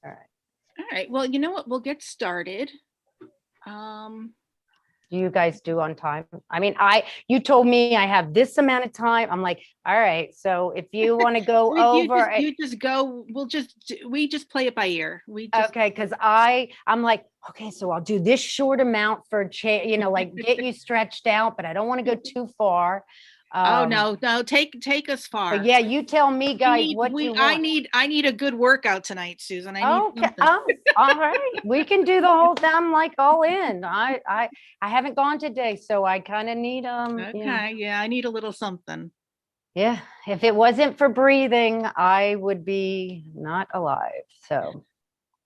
All right. All right. Well, you know what? We'll get started. Do you guys do on time? I mean, you told me I have this amount of time. I'm like, all right. So if you want to go over, you just go. We just play it by ear. Okay, because I'm like, okay, so I'll do this short amount for like get you stretched out, but I don't want to go too far. Oh no, take us far. But yeah, you tell me, guys, what you want. I need a good workout tonight, Susan. I need okay. All right. We can do the whole thing. I'm like all in. I haven't gone today, so I kind of need Okay, yeah, I need a little something. Yeah, if it wasn't for breathing, I would be not alive. So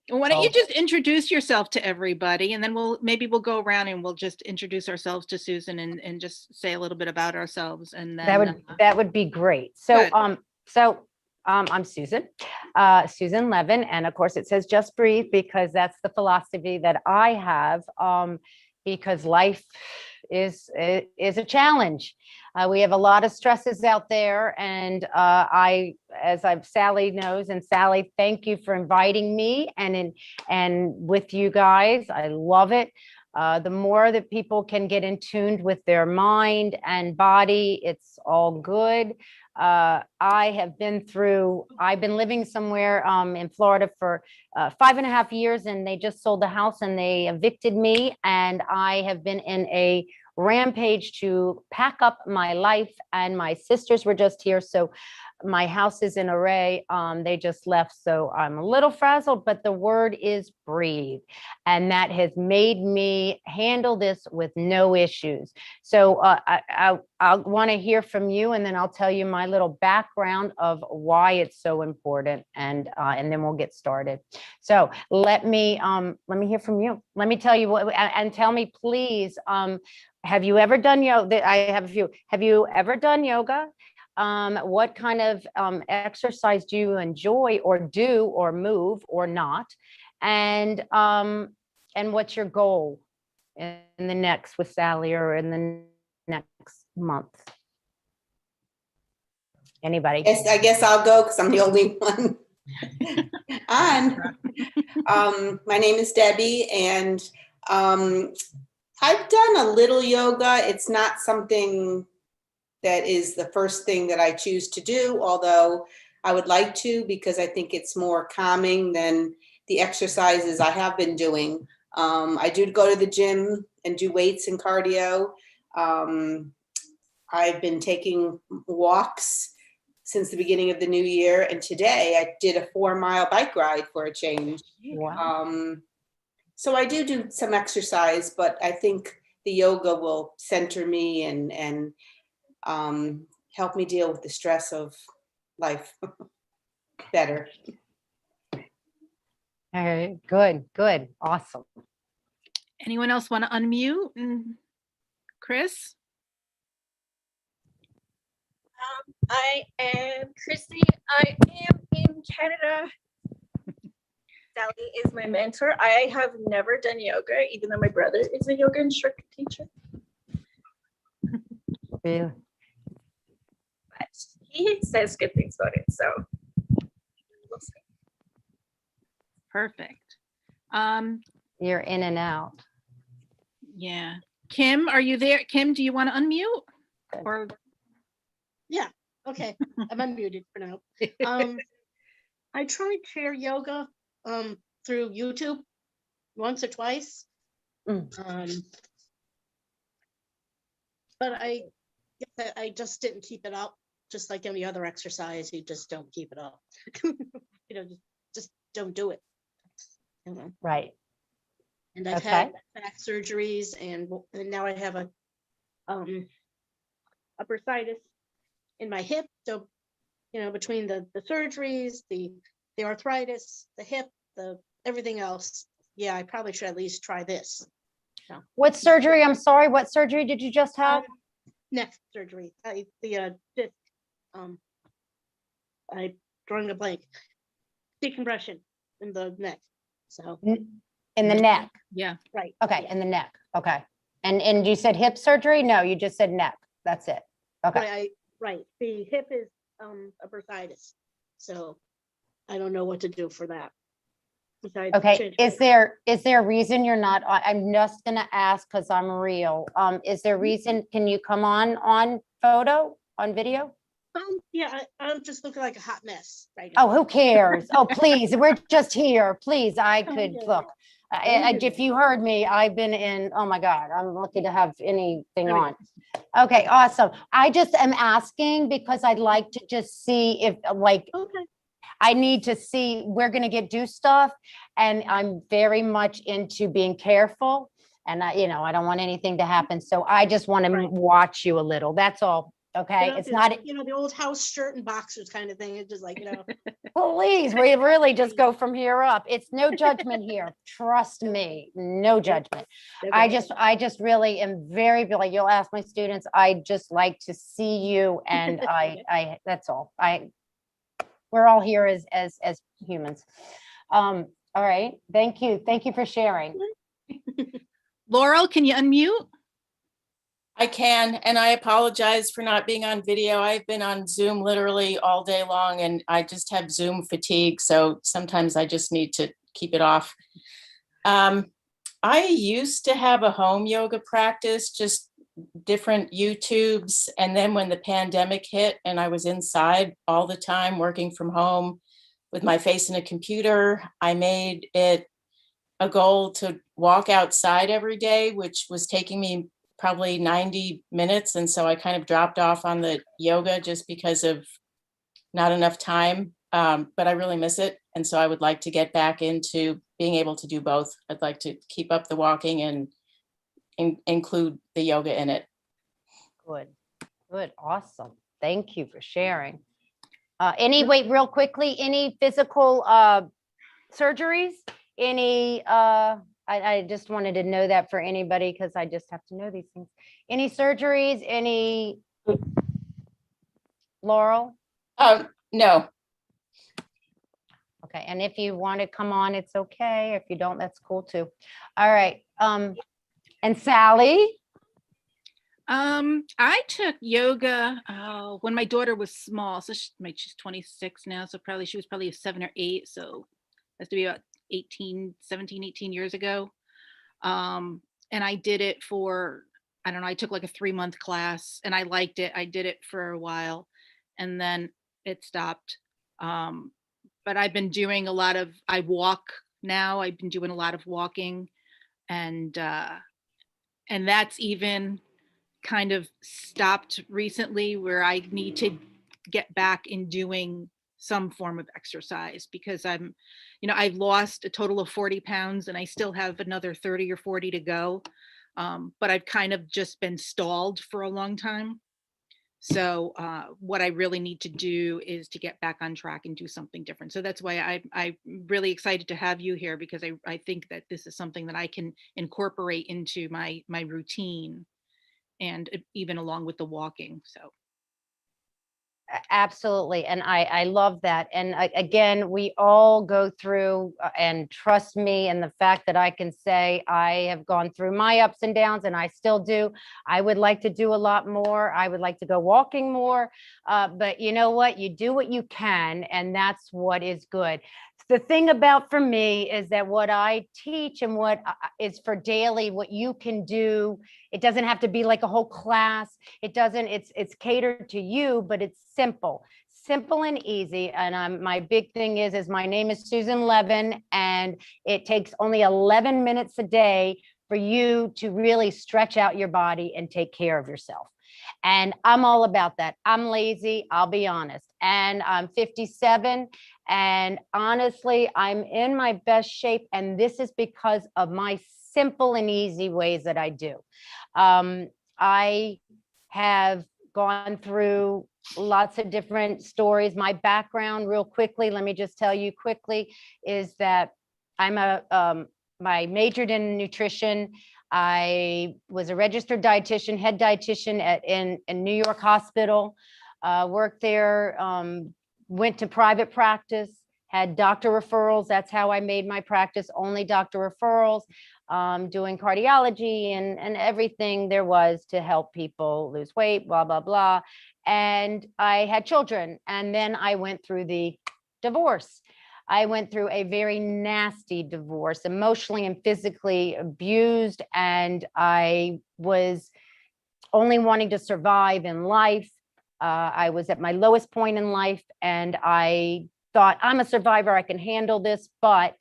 why don't you just introduce yourself to everybody, and then we'll go around and we'll just introduce ourselves to Susan and just say a little bit about ourselves, and then that would be great. So I'm Susan, Susan Levin, and of course it says just breathe because that's the philosophy that I have. Because life is a challenge. We have a lot of stresses out there, and Sally knows, and Sally, thank you for inviting me and with you guys. I love it. The more that people can get in tune with their mind and body, it's all good. I've been living somewhere in Florida for 5.5 years, and they just sold the house and they evicted me. And I have been in a rampage to pack up my life, and my sisters were just here. So my house is in array. They just left. So I'm a little frazzled, but the word is breathe. And that has made me handle this with no issues. So I want to hear from you, and then I'll tell you my little background of why it's so important, and then we'll get started. So let me hear from you. Let me tell you and tell me, please, have you ever done yoga? I have a few. Have you ever done yoga? What kind of exercise do you enjoy or do or move or not? And what's your goal in the next with Sally or in the next month? Anybody? Yes, I guess I'll go because I'm the only one on. My name is Debbie, and I've done a little yoga. It's not something that is the first thing that I choose to do, although I would like to, because I think it's more calming than the exercises I have been doing. I do go to the gym and do weights and cardio. I've been taking walks since the beginning of the new year, and today I did a 4-mile bike ride for a change. Wow. So I do some exercise, but I think the yoga will center me and help me deal with the stress of life better. All right, good, awesome. Anyone else want to unmute? Chris? I am Christy. I am in Canada. Sally is my mentor. I have never done yoga, even though my brother is a yoga instructor teacher. Really? But he says good things about it, so we'll see. Perfect. You're in and out. Yeah. Kim, are you there? Kim, do you want to unmute? Or yeah, okay. I'm unmuted for now. I tried chair yoga through YouTube once or twice. But I just didn't keep it up. Just like any other exercise, you just don't keep it up. Just don't do it. Right. And I've had back surgeries, and now I have a bursitis in my hip. So, between the surgeries, the arthritis, the hip, the everything else, yeah, I probably should at least try this. So. What surgery? I'm sorry. What surgery did you just have? Neck surgery. Disc. I drawing a blank. Decompression in the neck. So. In the neck. Yeah. Right. Okay. Yeah. In the neck. Okay. And you said hip surgery? No, you just said neck. That's it. Okay. Right. The hip is a bursitis. So I don't know what to do for that. besides Okay, change. is there a reason you're not, I'm just gonna ask because I'm real. Is there a reason, can you come on video? Yeah, I'm just looking like a hot mess right Oh, now. who cares? Oh, please, we're just here. Please, I could, yeah. look. If you heard me, I've been in, oh my God, I'm lucky to have anything on. Okay, awesome. I just am asking because I'd like to just see if, like, Okay. I need to see, we're gonna do stuff, and I'm very much into being careful. And I don't want anything to happen. So I just want to Right. watch you a little. That's all. Okay. It's not, the old house shirt and boxers kind of thing. It's just like, please, we really just go from here up. It's no judgment here. Trust me, no judgment. I just really am like, you'll ask my students, I just like to see you, and that's all. We're all here as humans. All right. Thank you. Thank you for sharing. Laurel, can you unmute? I can, and I apologize for not being on video. I've been on Zoom literally all day long, and I just have Zoom fatigue, so sometimes I just need to keep it off. I used to have a home yoga practice, just different YouTubes, and then when the pandemic hit and I was inside all the time working from home with my face in a computer, I made it a goal to walk outside every day, which was taking me probably 90 minutes. And so I kind of dropped off on the yoga just because of not enough time, but I really miss it. And so I would like to get back into being able to do both. I'd like to keep up the walking and include the yoga in it. Good. Awesome. Thank you for sharing. Wait, real quickly, any physical surgeries? I just wanted to know that for anybody, because I just have to know these things. Any surgeries? Any, Laurel? No. Okay, and if you want to come on, it's okay. If you don't, that's cool too. All right. And Sally? I took yoga when my daughter was small. So she's 26 now. So she was probably 7 or 8. So has to be about 17, 18 years ago. And I did it for, I don't know, I took like a 3-month class and I liked it. I did it for a while and then it stopped. But I've been doing I walk now. I've been doing a lot of walking, and that's even kind of stopped recently, where I need to get back in doing some form of exercise, because I've lost a total of 40 pounds and I still have another 30 or 40 to go. But I've kind of just been stalled for a long time. So what I really need to do is to get back on track and do something different. So that's why I'm really excited to have you here, because I think that this is something that I can incorporate into my routine, and even along with the walking. So. Absolutely. And I love that. And again, we all go through, and trust me, and the fact that I can say I have gone through my ups and downs, and I still do. I would like to do a lot more. I would like to go walking more. But you know what? You do what you can, and that's what is good. The thing about, for me, is that what I teach and what is for daily, what you can do, it doesn't have to be like a whole class. It's catered to you, but it's simple and easy. And my big thing is my name is Susan Levin, and it takes only 11 minutes a day for you to really stretch out your body and take care of yourself. And I'm all about that. I'm lazy, I'll be honest. And I'm 57. And honestly, I'm in my best shape. And this is because of my simple and easy ways that I do. I have gone through lots of different stories. My background, real quickly, let me just tell you quickly, is that I majored in nutrition. I was a registered dietitian, head dietitian in New York Hospital, worked there, went to private practice, had doctor referrals. That's how I made my practice, only doctor referrals, doing cardiology and everything there was to help people lose weight, blah, blah, blah. And I had children, and then I went through the divorce. I went through a very nasty divorce, emotionally and physically abused, and I was only wanting to survive in life. I was at my lowest point in life, and I thought, I'm a survivor, I can handle this, but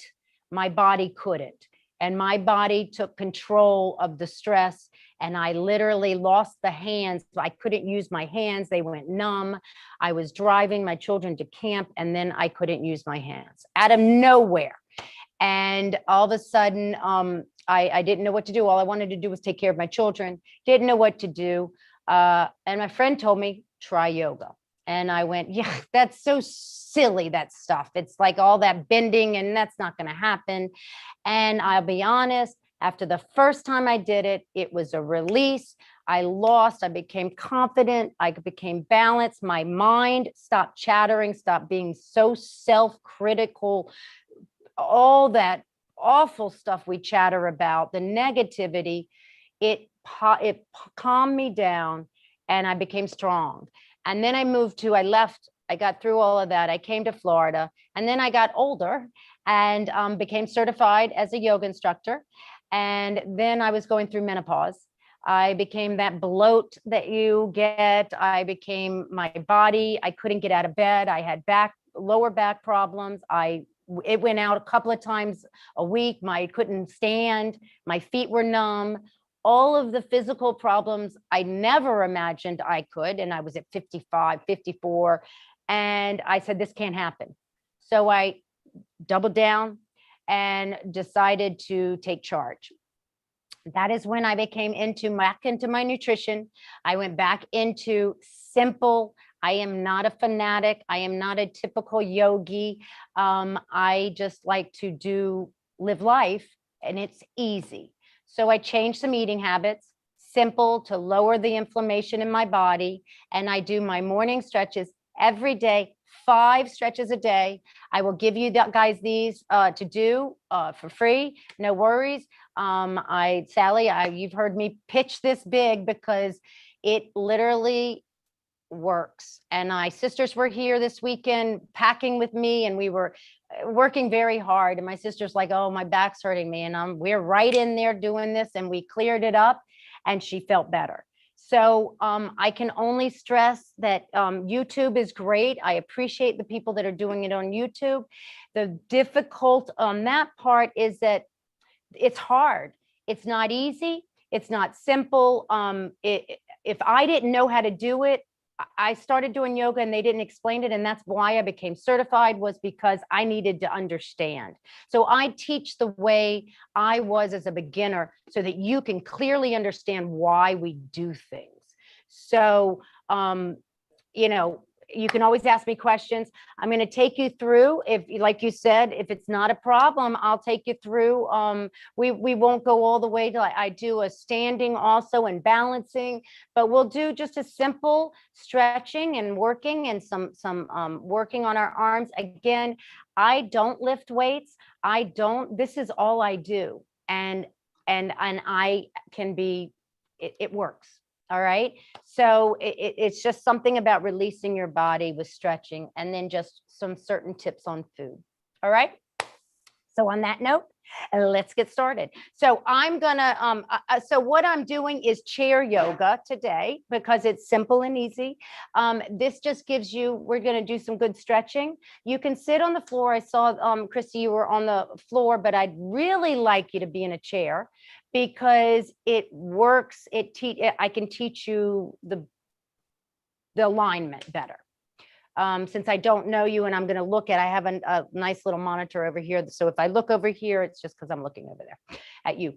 my body couldn't. And my body took control of the stress, and I literally lost the hands. I couldn't use my hands, they went numb. I was driving my children to camp, and then I couldn't use my hands out of nowhere. And all of a sudden, I didn't know what to do. All I wanted to do was take care of my children, didn't know what to do. And my friend told me, try yoga. And I went, yeah, that's so silly, that stuff. It's like all that bending, and that's not going to happen. And I'll be honest, after the first time I did it, it was a release. I became confident, I became balanced. My mind stopped chattering, stopped being so self-critical, all that awful stuff we chatter about, the negativity, it calmed me down, and I became strong. And then I left, I got through all of that. I came to Florida, and then I got older and became certified as a yoga instructor. And then I was going through menopause. I became that bloat that you get. My body, I couldn't get out of bed. I had lower back problems. It went out a couple of times a week. I couldn't stand. My feet were numb. All of the physical problems I never imagined I could. And I was at 55, 54. And I said, this can't happen. So I doubled down and decided to take charge. That is when I became back into my nutrition. I went back into simple. I am not a fanatic. I am not a typical yogi. I just like to live life, and it's easy. So I changed some eating habits, simple to lower the inflammation in my body. And I do my morning stretches every day, 5 stretches a day. I will give you guys these to do for free, no worries. Sally, you've heard me pitch this big because it literally works. And my sisters were here this weekend packing with me, and we were working very hard. And my sister's like, oh, my back's hurting me. And we're right in there doing this, and we cleared it up, and she felt better. So I can only stress that YouTube is great. I appreciate the people that are doing it on YouTube. The difficult on that part is that it's hard. It's not easy. It's not simple. If I didn't know how to do it, I started doing yoga and they didn't explain it. And that's why I became certified, was because I needed to understand. So I teach the way I was as a beginner so that you can clearly understand why we do things. So, you can always ask me questions. I'm going to take you through, like you said, if it's not a problem, I'll take you through. We won't go all the way to, I do a standing also and balancing, but we'll do just a simple stretching and working, and some working on our arms. Again, I don't lift weights. This is all I do. And I can be, it works. All right. So it's just something about releasing your body with stretching, and then just some certain tips on food. All right. So on that note, let's get started. So I'm gonna, so what I'm doing is chair yoga today because it's simple and easy. This just gives you, we're gonna do some good stretching. You can sit on the floor. I saw, Christy, you were on the floor, but I'd really like you to be in a chair because it works. I can teach you the alignment better. Since I don't know you and I'm going to look at, I have a nice little monitor over here. So if I look over here, it's just because I'm looking over there at you.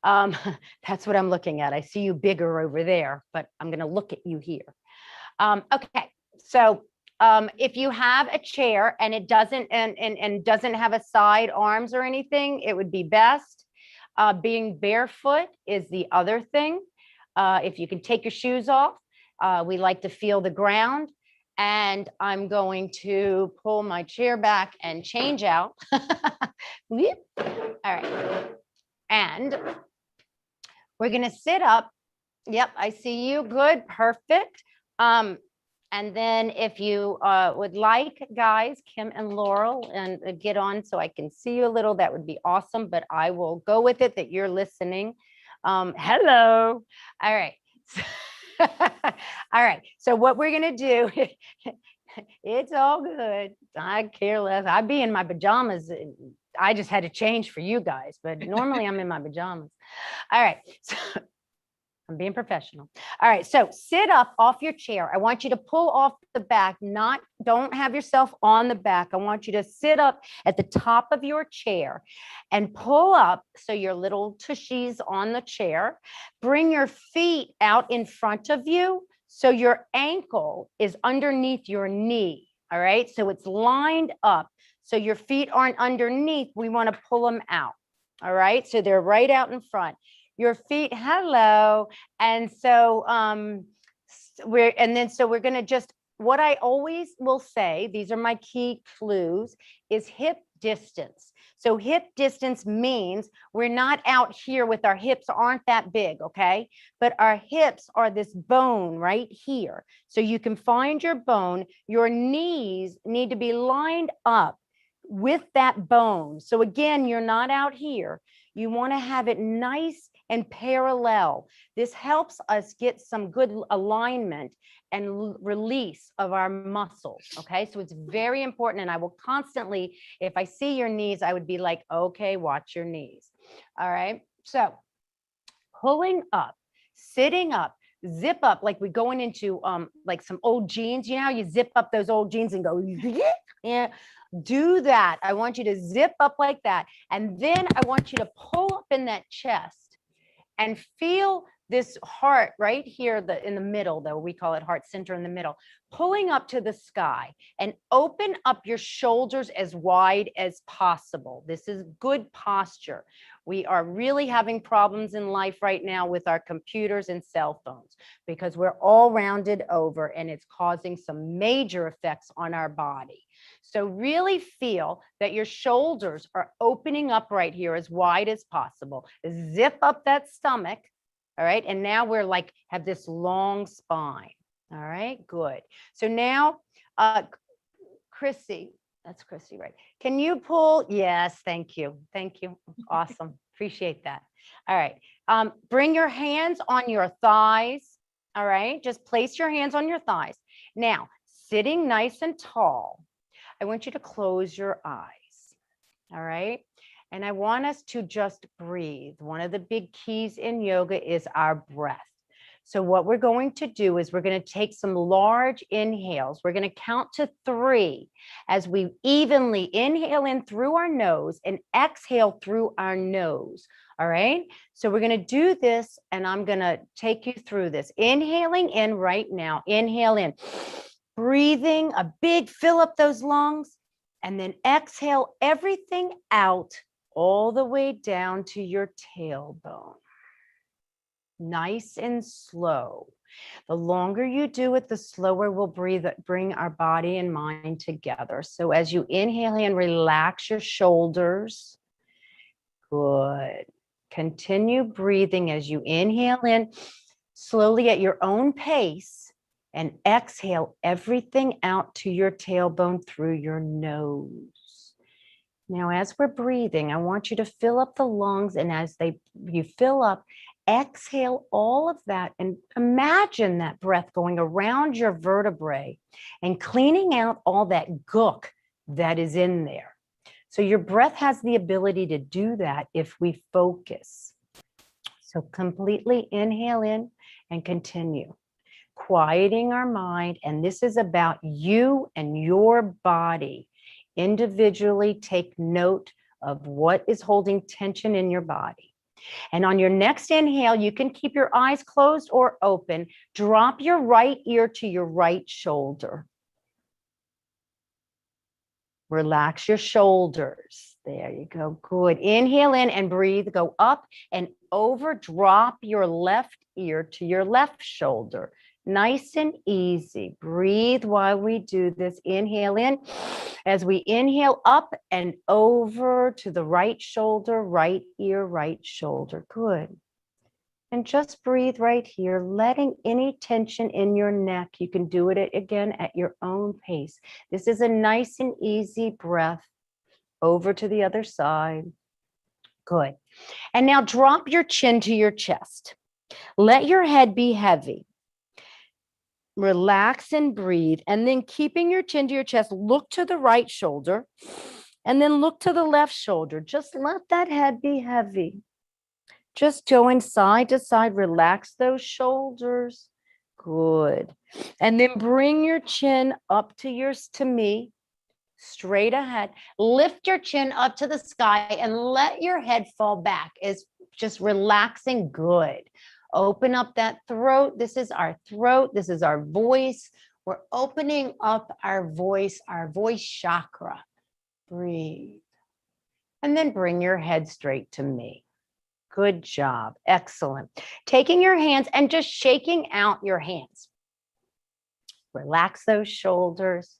That's what I'm looking at. I see you bigger over there, but I'm going to look at you here. Okay. So if you have a chair and it doesn't, and doesn't have a side arms or anything, it would be best. Being barefoot is the other thing. If you can take your shoes off, we like to feel the ground. And I'm going to pull my chair back and change out. All right. And we're going to sit up. Yep, I see you. Good. Perfect. And then if you would like, guys, Kim and Laurel, and get on so I can see you a little, that would be awesome. But I will go with it that you're listening. Hello. All right. All right. So what we're going to do, it's all good. I care less. I'd be in my pajamas. I just had to change for you guys, but normally I'm in my pajamas. All right. So I'm being professional. All right. So sit up off your chair. I want you to pull off the back, don't have yourself on the back. I want you to sit up at the top of your chair and pull up. So your little tushies on the chair, bring your feet out in front of you. So your ankle is underneath your knee. All right. So it's lined up. So your feet aren't underneath. We want to pull them out. All right. So they're right out in front. Your feet, hello. And so we're going to just, what I always will say, these are my key clues, is hip distance. So hip distance means we're not out here with our hips aren't that big, okay? But our hips are this bone right here. So you can find your bone. Your knees need to be lined up with that bone. So again, you're not out here. You want to have it nice and parallel. This helps us get some good alignment and release of our muscles. Okay, so it's very important. And I will constantly, if I see your knees, I would be like, okay, watch your knees. All right, so pulling up, sitting up, zip up, like we're going into like some old jeans. You know how you zip up those old jeans and go, yeah. Do that. I want you to zip up like that. And then I want you to pull up in that chest and feel this heart right here, in the middle, though we call it heart center in the middle, pulling up to the sky, and open up your shoulders as wide as possible. This is good posture. We are really having problems in life right now with our computers and cell phones because we're all rounded over and it's causing some major effects on our body. So really feel that your shoulders are opening up right here as wide as possible. Zip up that stomach. All right. And now we're like, have this long spine. All right. Good. So now, Chrissy, that's Chrissy, right? Can you pull? Yes. Thank you. Thank you. Awesome. Appreciate that. All right. Bring your hands on your thighs. All right. Just place your hands on your thighs. Now, sitting nice and tall, I want you to close your eyes. All right. And I want us to just breathe. One of the big keys in yoga is our breath. So what we're going to do is we're going to take some large inhales. We're going to count to 3 as we evenly inhale in through our nose and exhale through our nose. All right. So we're going to do this and I'm going to take you through this. Inhaling in right now. Inhale in. Breathing a big, fill up those lungs, and then exhale everything out all the way down to your tailbone. Nice and slow. The longer you do it, the slower we'll breathe, bring our body and mind together. So as you inhale and relax your shoulders. Good. Continue breathing as you inhale in slowly at your own pace. And exhale everything out to your tailbone through your nose. Now, as we're breathing, I want you to fill up the lungs. And as you fill up, exhale all of that. And imagine that breath going around your vertebrae and cleaning out all that gook that is in there. So your breath has the ability to do that if we focus. So completely inhale in and continue. Quieting our mind, and this is about you and your body. Individually take note of what is holding tension in your body. And on your next inhale, you can keep your eyes closed or open. Drop your right ear to your right shoulder. Relax your shoulders. There you go. Good. Inhale in and breathe. Go up and over. Drop your left ear to your left shoulder. Nice and easy. Breathe while we do this. Inhale in. As we inhale up and over to the right shoulder, right ear, right shoulder. Good. And just breathe right here, letting any tension in your neck. You can do it again at your own pace. This is a nice and easy breath. Over to the other side. Good. And now drop your chin to your chest. Let your head be heavy. Relax and breathe. And then keeping your chin to your chest, look to the right shoulder and then look to the left shoulder. Just let that head be heavy. Just going side to side, relax those shoulders. Good. And then bring your chin up to me, straight ahead. Lift your chin up to the sky and let your head fall back. Is just relaxing. Good. Open up that throat. This is our throat. This is our voice. We're opening up our voice chakra. Breathe. And then bring your head straight to me. Good job. Excellent. Taking your hands and just shaking out your hands. Relax those shoulders.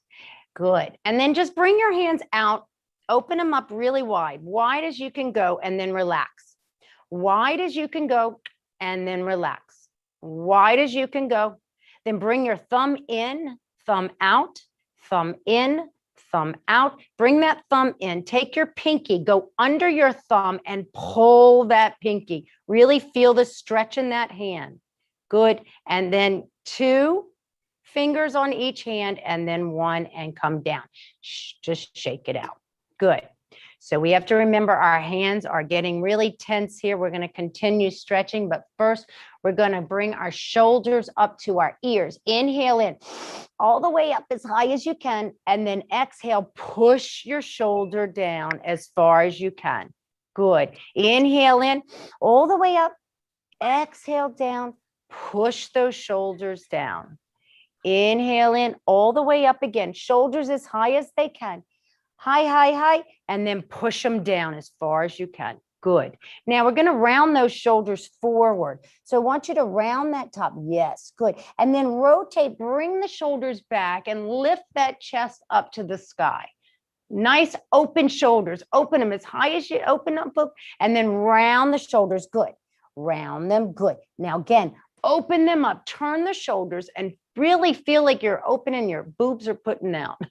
Good. And then just bring your hands out. Open them up really wide. Wide as you can go and then relax. Wide as you can go and then relax. Wide as you can go. Then bring your thumb in, thumb out, thumb in, thumb out. Bring that thumb in. Take your pinky, go under your thumb and pull that pinky. Really feel the stretch in that hand. Good. And then 2 fingers on each hand and then 1 and come down. Just shake it out. Good. So we have to remember our hands are getting really tense here. We're going to continue stretching, but first we're going to bring our shoulders up to our ears. Inhale in all the way up as high as you can, and then exhale, push your shoulder down as far as you can. Good. Inhale in all the way up, exhale down, push those shoulders down. Inhale in all the way up again, shoulders as high as they can. High, high, high, and then push them down as far as you can. Good. Now we're going to round those shoulders forward. So I want you to round that top. Yes, good. And then rotate, bring the shoulders back and lift that chest up to the sky. Nice open shoulders. Open them as high as you open up, and then round the shoulders. Good. Round them. Good. Now again, open them up, turn the shoulders and really feel like you're opening, your boobs are putting out.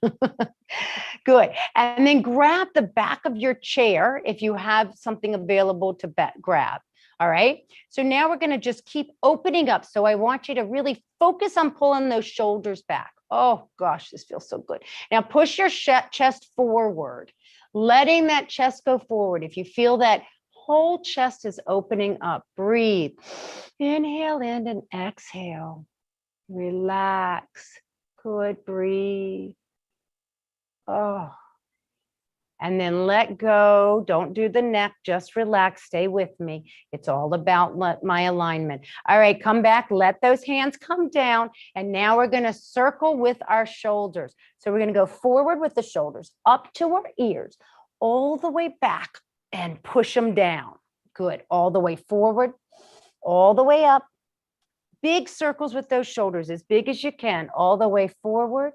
Good. And then grab the back of your chair if you have something available to grab. All right. So now we're going to just keep opening up. So I want you to really focus on pulling those shoulders back. Oh gosh, this feels so good. Now push your chest forward, letting that chest go forward. If you feel that whole chest is opening up, breathe. Inhale in and exhale. Relax. Good. Breathe. Oh. And then let go. Don't do the neck. Just relax. Stay with me. It's all about my alignment. All right, come back. Let those hands come down. And now we're going to circle with our shoulders. So we're going to go forward with the shoulders, up to our ears, all the way back and push them down. Good. All the way forward, all the way up. Big circles with those shoulders, as big as you can, all the way forward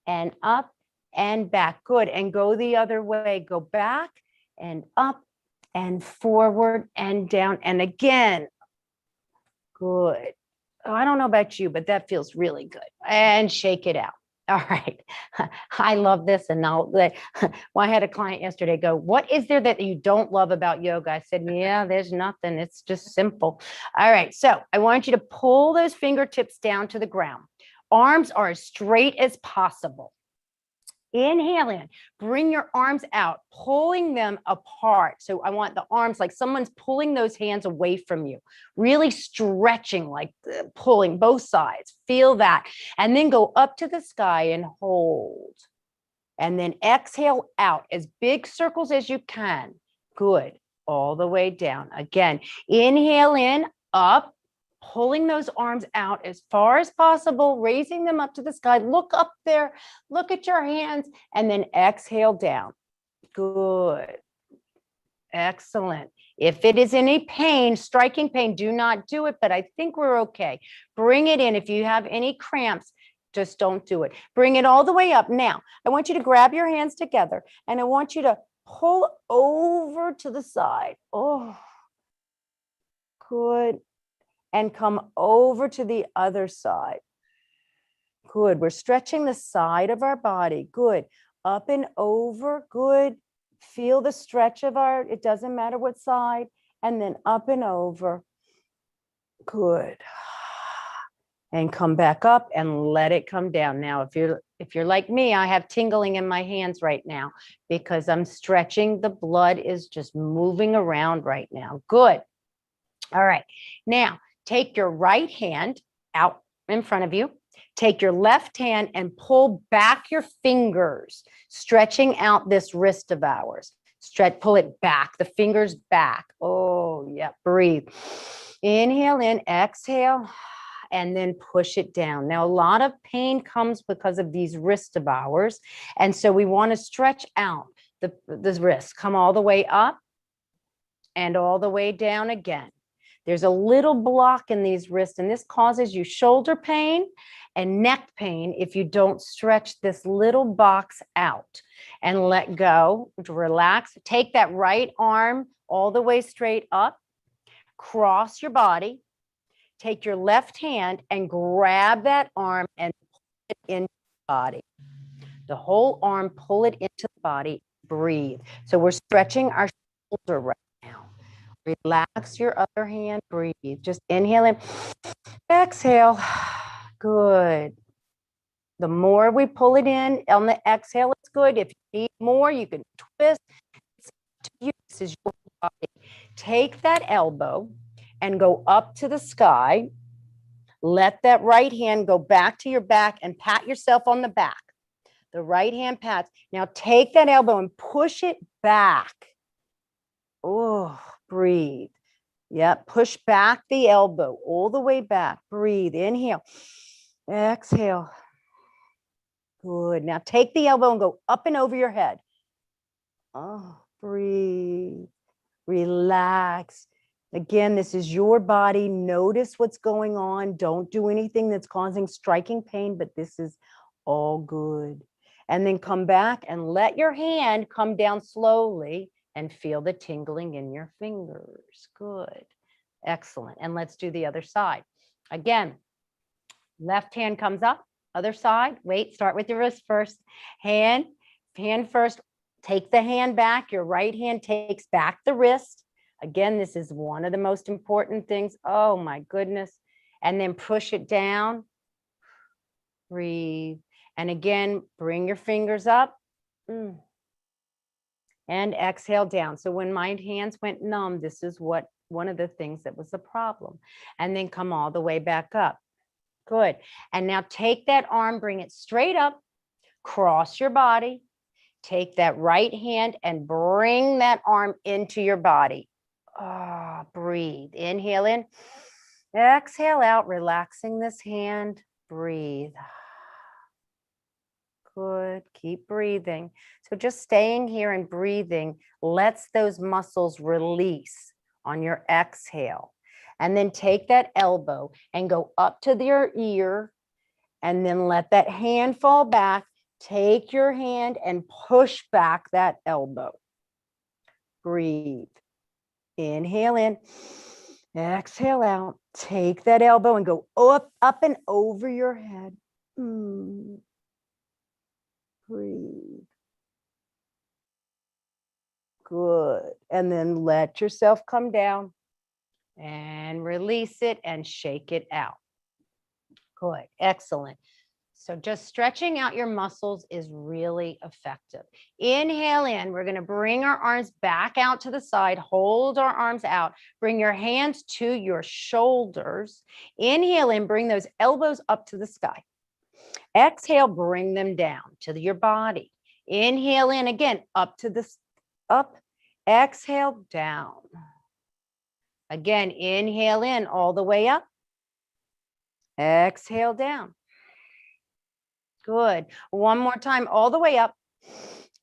and up and back. Good. And go the other way. Go back and up and forward and down. And again, good. Oh, I don't know about you, but that feels really good. And shake it out. All right. I love this. And now well, I had a client yesterday go, what is there that you don't love about yoga? I said, yeah, there's nothing. It's just simple. All right. So I want you to pull those fingertips down to the ground. Arms are as straight as possible. Inhale in, bring your arms out, pulling them apart. So I want the arms like someone's pulling those hands away from you, really stretching, like pulling both sides. Feel that. And then go up to the sky and hold. And then exhale out as big circles as you can. Good. All the way down. Again, inhale in, up. Pulling those arms out as far as possible, raising them up to the sky. Look up there, look at your hands, and then exhale down. Good. Excellent. If it is any pain, striking pain, do not do it, but I think we're okay. Bring it in. If you have any cramps, just don't do it. Bring it all the way up. Now, I want you to grab your hands together, and I want you to pull over to the side. Oh, good. and come over to the other side. Good. We're stretching the side of our body. Good. Up and over. Good. Feel the stretch of our, it doesn't matter what side, and then up and over. Good. And come back up and let it come down. Now, if you're like me, I have tingling in my hands right now because I'm stretching. The blood is just moving around right now. Good. All right. Now, take your right hand out in front of you. Take your left hand and pull back your fingers, stretching out this wrist of ours. Pull it back, the fingers back. Oh, yeah. Breathe. Inhale in, exhale, and then push it down. Now, a lot of pain comes because of these wrists of ours. And so we want to stretch out the wrist. Come all the way up and all the way down again. There's a little block in these wrists, and this causes you shoulder pain and neck pain if you don't stretch this little box out and let go. Relax. Take that right arm all the way straight up. Cross your body. Take your left hand and grab that arm and pull it into the body. The whole arm, pull it into the body. Breathe. So we're stretching our shoulder right now. Relax your other hand. Breathe. Just inhale and exhale. Good. The more we pull it in on the exhale, it's good. If you need more, you can twist. It's up to you. This is your body. Take that elbow and go up to the sky. Let that right hand go back to your back and pat yourself on the back. The right hand pats. Now take that elbow and push it back. Oh, breathe. Yep, push back the elbow all the way back. Breathe. Inhale. Exhale. Good. Now take the elbow and go up and over your head. Oh, breathe. Relax. Again, this is your body. Notice what's going on. Don't do anything that's causing striking pain, but this is all good. And then come back and let your hand come down slowly and feel the tingling in your fingers. Good. Excellent. And let's do the other side. Again, left hand comes up, other side. Wait, start with your wrist first. Hand first. Take the hand back. Your right hand takes back the wrist. Again, this is one of the most important things. Oh my goodness. And then push it down. Breathe. And again, bring your fingers up. And exhale down. So when my hands went numb, this is one of the things that was the problem. And then come all the way back up. Good. And now take that arm, bring it straight up, cross your body. Take that right hand and bring that arm into your body. Breathe. Inhale in, exhale out, relaxing this hand. Breathe. Good. Keep breathing. So just staying here and breathing lets those muscles release on your exhale. And then take that elbow and go up to your ear and then let that hand fall back. Take your hand and push back that elbow. Breathe. Inhale in, exhale out. Take that elbow and go up and over your head. Breathe. Good. And then let yourself come down and release it and shake it out. Good. Excellent. So just stretching out your muscles is really effective. Inhale in. We're going to bring our arms back out to the side. Hold our arms out. Bring your hands to your shoulders. Inhale in. Bring those elbows up to the sky. Exhale. Bring them down to your body. Inhale in again. Up to the up. Exhale down. Again, inhale in all the way up. Exhale down. Good. One more time, all the way up,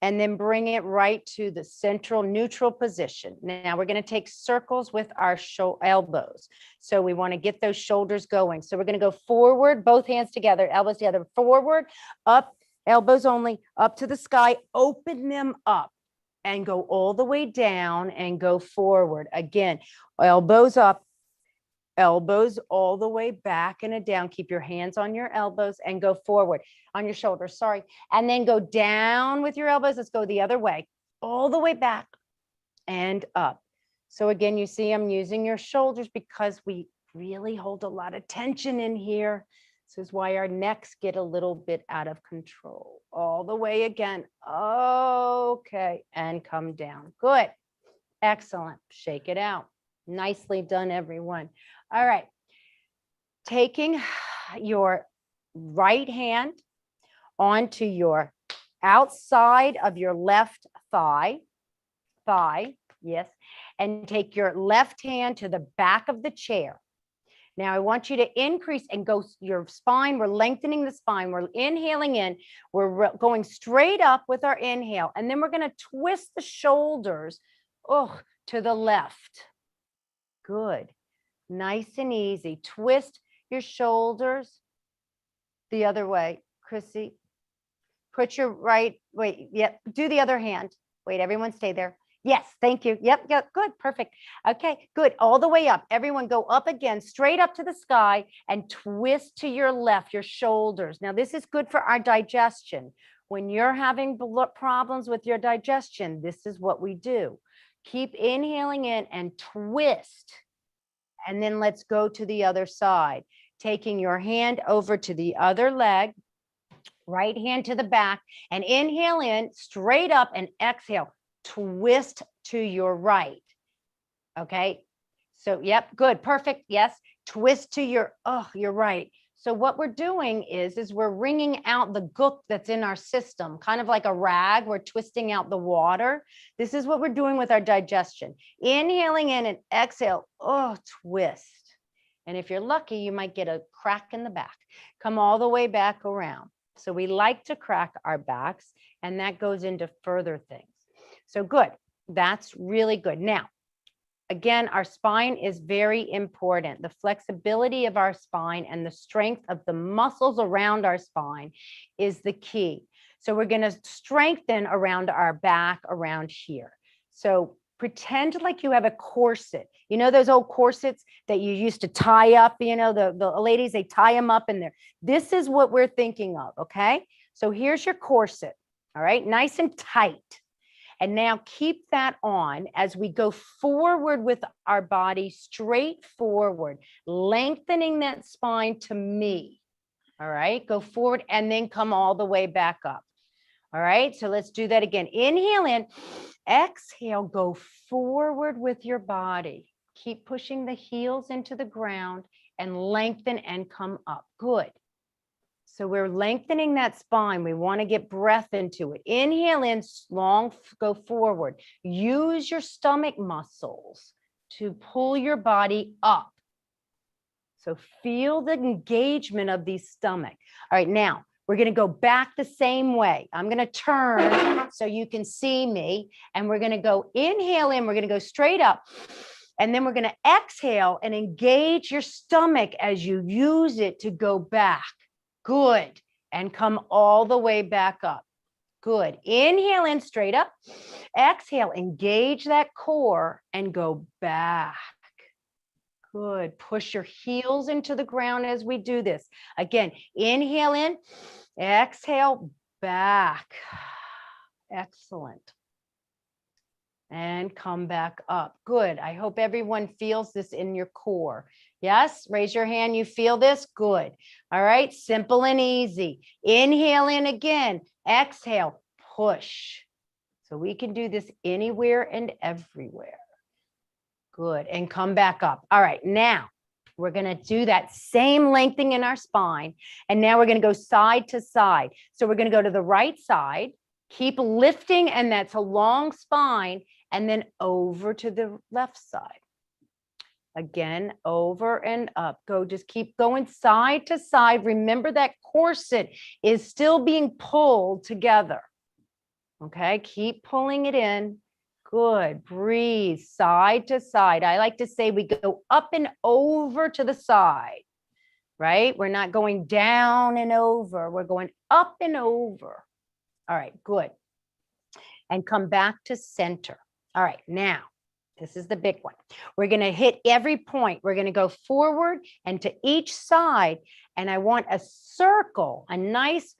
and then bring it right to the central neutral position. Now we're going to take circles with our elbows. So we want to get those shoulders going. So we're going to go forward, both hands together, elbows together, forward, up, elbows only, up to the sky, open them up and go all the way down and go forward. Again, elbows up, elbows all the way back and down. Keep your hands on your elbows and go forward on your shoulders. Sorry. And then go down with your elbows. Let's go the other way, all the way back and up. So again, you see I'm using your shoulders because we really hold a lot of tension in here. This is why our necks get a little bit out of control. All the way again. Okay. And come down. Good. Excellent. Shake it out. Nicely done, everyone. All right. Taking your right hand onto your outside of your left thigh, yes, and take your left hand to the back of the chair. Now I want you to increase and go your spine. We're lengthening the spine. We're inhaling in. We're going straight up with our inhale. And then we're going to twist the shoulders to the left. Good. Nice and easy. Twist your shoulders the other way. Chrissy, put your right, wait, yep, do the other hand. Wait, everyone stay there. Yes, thank you. Yep, good, perfect. Okay, good. All the way up. Everyone go up again, straight up to the sky and twist to your left, your shoulders. Now, this is good for our digestion. When you're having problems with your digestion, this is what we do. Keep inhaling in and twist. And then let's go to the other side. Taking your hand over to the other leg, right hand to the back, and inhale in, straight up, and exhale. Twist to your right. Okay. So, yep, good, perfect. Yes. Twist to your right. So what we're doing is we're wringing out the gook that's in our system, kind of like a rag. We're twisting out the water. This is what we're doing with our digestion. Inhaling in and exhale, twist. And if you're lucky, you might get a crack in the back. Come all the way back around. So we like to crack our backs, and that goes into further things. So good. That's really good. Now, again, our spine is very important. The flexibility of our spine and the strength of the muscles around our spine is the key. So we're going to strengthen around our back, around here. So pretend like you have a corset. You know those old corsets that you used to tie up, you know, the ladies, they tie them up in there. This is what we're thinking of, okay? So here's your corset, all right? Nice and tight. And now keep that on as we go forward with our body, straight forward, lengthening that spine to me. All right, go forward and then come all the way back up. All right, so let's do that again. Inhale in, exhale, go forward with your body. Keep pushing the heels into the ground and lengthen and come up. Good. So we're lengthening that spine. We want to get breath into it. Inhale in, long, go forward. Use your stomach muscles to pull your body up. So feel the engagement of the stomach. All right, now we're going to go back the same way. I'm going to turn so you can see me, and we're going to go inhale in. We're going to go straight up. And then we're going to exhale and engage your stomach as you use it to go back. Good. And come all the way back up. Good. Inhale in, straight up. Exhale, engage that core and go back. Good. Push your heels into the ground as we do this. Again, inhale in, exhale, back. Excellent. And come back up. Good. I hope everyone feels this in your core. Yes, raise your hand. You feel this? Good. All right, simple and easy. Inhale in again. Exhale, push. So we can do this anywhere and everywhere. Good. And come back up. All right, now we're going to do that same lengthening in our spine. And now we're going to go side to side. So we're going to go to the right side. Keep lifting, and that's a long spine. And then over to the left side. Again, over and up. Go, just keep going side to side. Remember that corset is still being pulled together. Okay, keep pulling it in. Good, breathe side to side. I like to say we go up and over to the side, right? We're not going down and over. We're going up and over. All right, good. And come back to center. All right, now This is the big one. We're going to hit every point. We're going to go forward and to each side. And I want a circle, a nice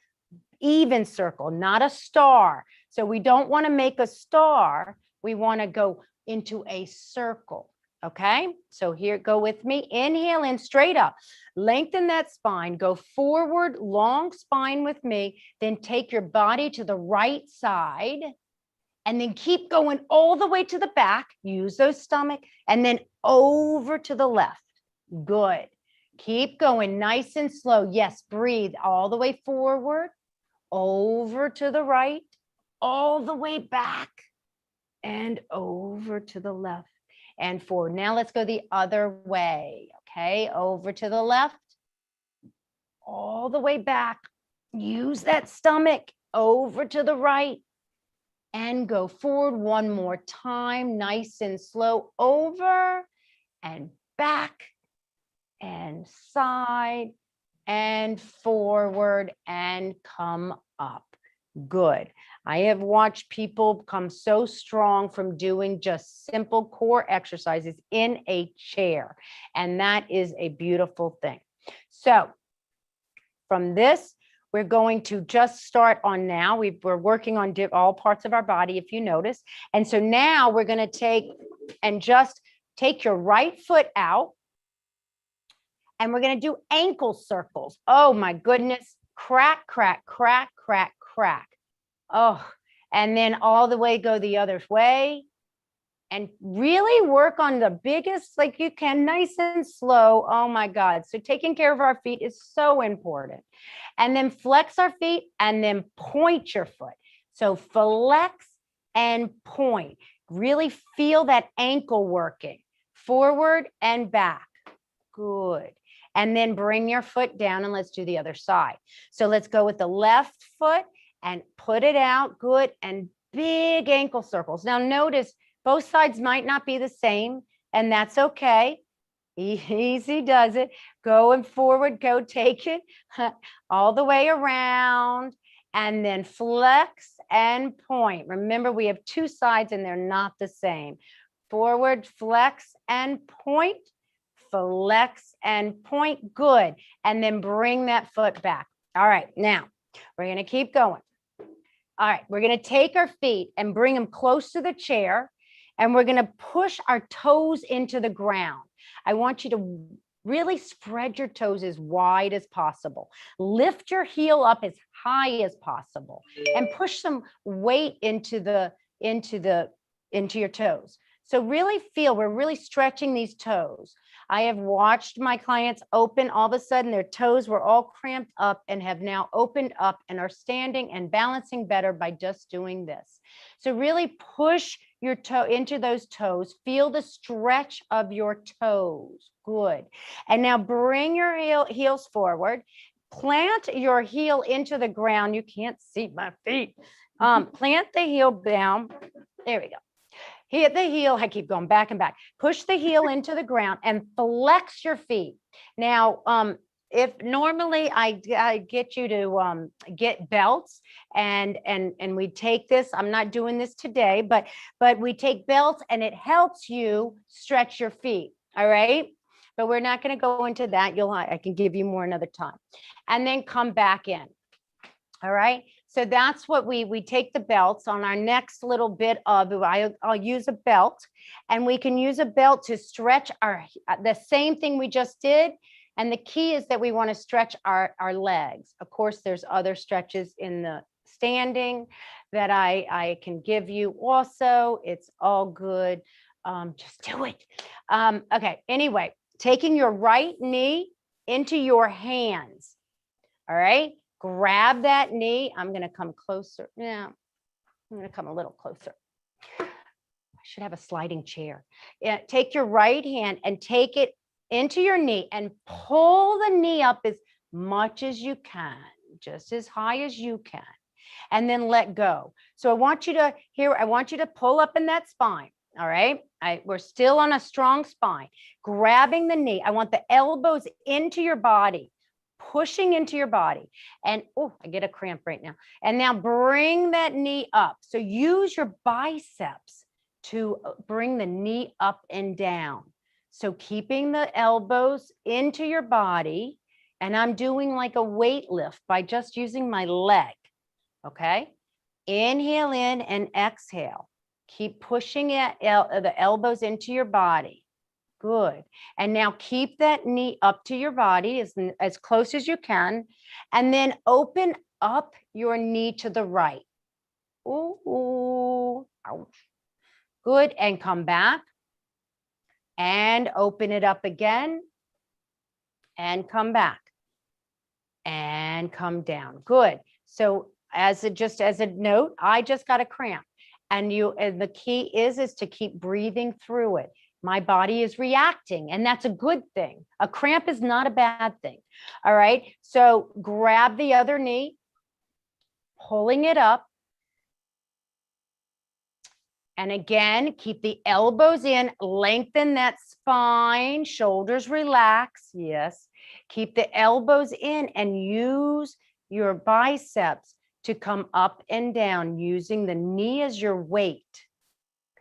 even circle, not a star. So we don't want to make a star. We want to go into a circle. Okay, so here, go with me. Inhale in straight up. Lengthen that spine. Go forward, long spine with me. Then take your body to the right side. And then keep going all the way to the back. Use those stomach. And then over to the left. Good. Keep going nice and slow. Yes, breathe all the way forward. Over to the right. All the way back. And over to the left. And forward. Now let's go the other way. Okay, over to the left. All the way back. Use that stomach. Over to the right. And go forward one more time, nice and slow, over and back and side and forward and come up. Good. I have watched people come so strong from doing just simple core exercises in a chair, and that is a beautiful thing. So from this, we're going to just start on now. We're working on all parts of our body, if you notice. And so now we're going to just take your right foot out. And we're going to do ankle circles. Oh my goodness. Crack, crack, crack, crack, crack. Oh, and then all the way go the other way. And really work on the biggest like you can, nice and slow. Oh my God. So taking care of our feet is so important. And then flex our feet and then point your foot. So flex and point. Really feel that ankle working forward and back. Good. And then bring your foot down and let's do the other side. So let's go with the left foot and put it out. Good. And big ankle circles. Now notice, both sides might not be the same, and that's okay. Easy does it. Going forward, go take it all the way around, and then flex and point. Remember, we have two sides and they're not the same. Forward, flex and point, flex and point. Good. And then bring that foot back. All right, now we're going to keep going. All right, we're going to take our feet and bring them close to the chair. And we're going to push our toes into the ground. I want you to really spread your toes as wide as possible. Lift your heel up as high as possible and push some weight into your toes. So really feel, we're really stretching these toes. I have watched my clients open, all of a sudden their toes were all cramped up and have now opened up and are standing and balancing better by just doing this. So really push your toe into those toes. Feel the stretch of your toes. Good. And now bring your heels forward. Plant your heel into the ground. You can't see my feet. Plant the heel down. There we go. Hit the heel. I keep going back and back. Push the heel into the ground and flex your feet. Now, if normally I get you to get belts and we take this, I'm not doing this today, but we take belts and it helps you stretch your feet. All right. But we're not going to go into that. I can give you more another time, and then come back in. All right. So that's what we take the belts on our next little bit of, I'll use a belt, and we can use a belt to stretch the same thing we just did. And the key is that we want to stretch our legs. Of course, there's other stretches in the standing that I can give you also. It's all good. Just do it. Okay. Anyway, taking your right knee into your hands. All right. Grab that knee. I'm going to come closer. Yeah, I'm going to come a little closer. I should have a sliding chair. Yeah, take your right hand and take it into your knee and pull the knee up as much as you can, just as high as you can, and then let go. So I want you to pull up in that spine. All right. We're still on a strong spine. Grabbing the knee. I want the elbows into your body. Pushing into your body, and oh, I get a cramp right now. And now bring that knee up. So use your biceps to bring the knee up and down. So keeping the elbows into your body, and I'm doing like a weight lift by just using my leg, okay? Inhale in and exhale. Keep pushing it, the elbows into your body. Good. And now keep that knee up to your body as close as you can, and then open up your knee to the right. Ooh, ouch. Good, and come back and open it up again and come back and come down. Good. So just as a note, I just got a cramp, and the key is to keep breathing through it. My body is reacting, and that's a good thing. A cramp is not a bad thing. All right. So grab the other knee, pulling it up. And again, keep the elbows in, lengthen that spine, shoulders relax. Yes. Keep the elbows in and use your biceps to come up and down using the knee as your weight.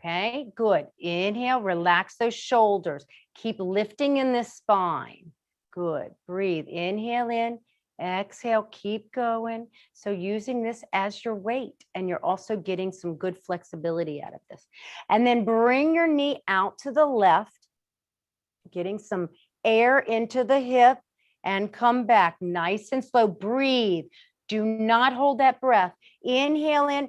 Okay, good. Inhale, relax those shoulders. Keep lifting in the spine. Good. Breathe. Inhale in. Exhale, keep going. So using this as your weight, and you're also getting some good flexibility out of this. And then bring your knee out to the left, getting some air into the hip, and come back nice and slow. Breathe. Do not hold that breath. Inhale in,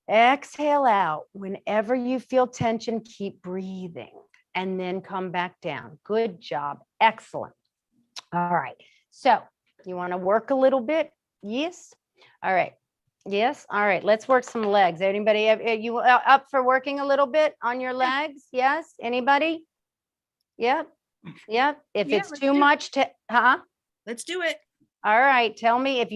exhale out. Whenever you feel tension, keep breathing and then come back down. Good job. Excellent. All right. So you want to work a little bit? Yes. All right. Yes. All right. Let's work some legs. Anybody, you up for working a little bit on your legs? Yes. Anybody? Yep. Yep. If Yeah, it's let's too do it. much to, Let's do it. all right. Tell me if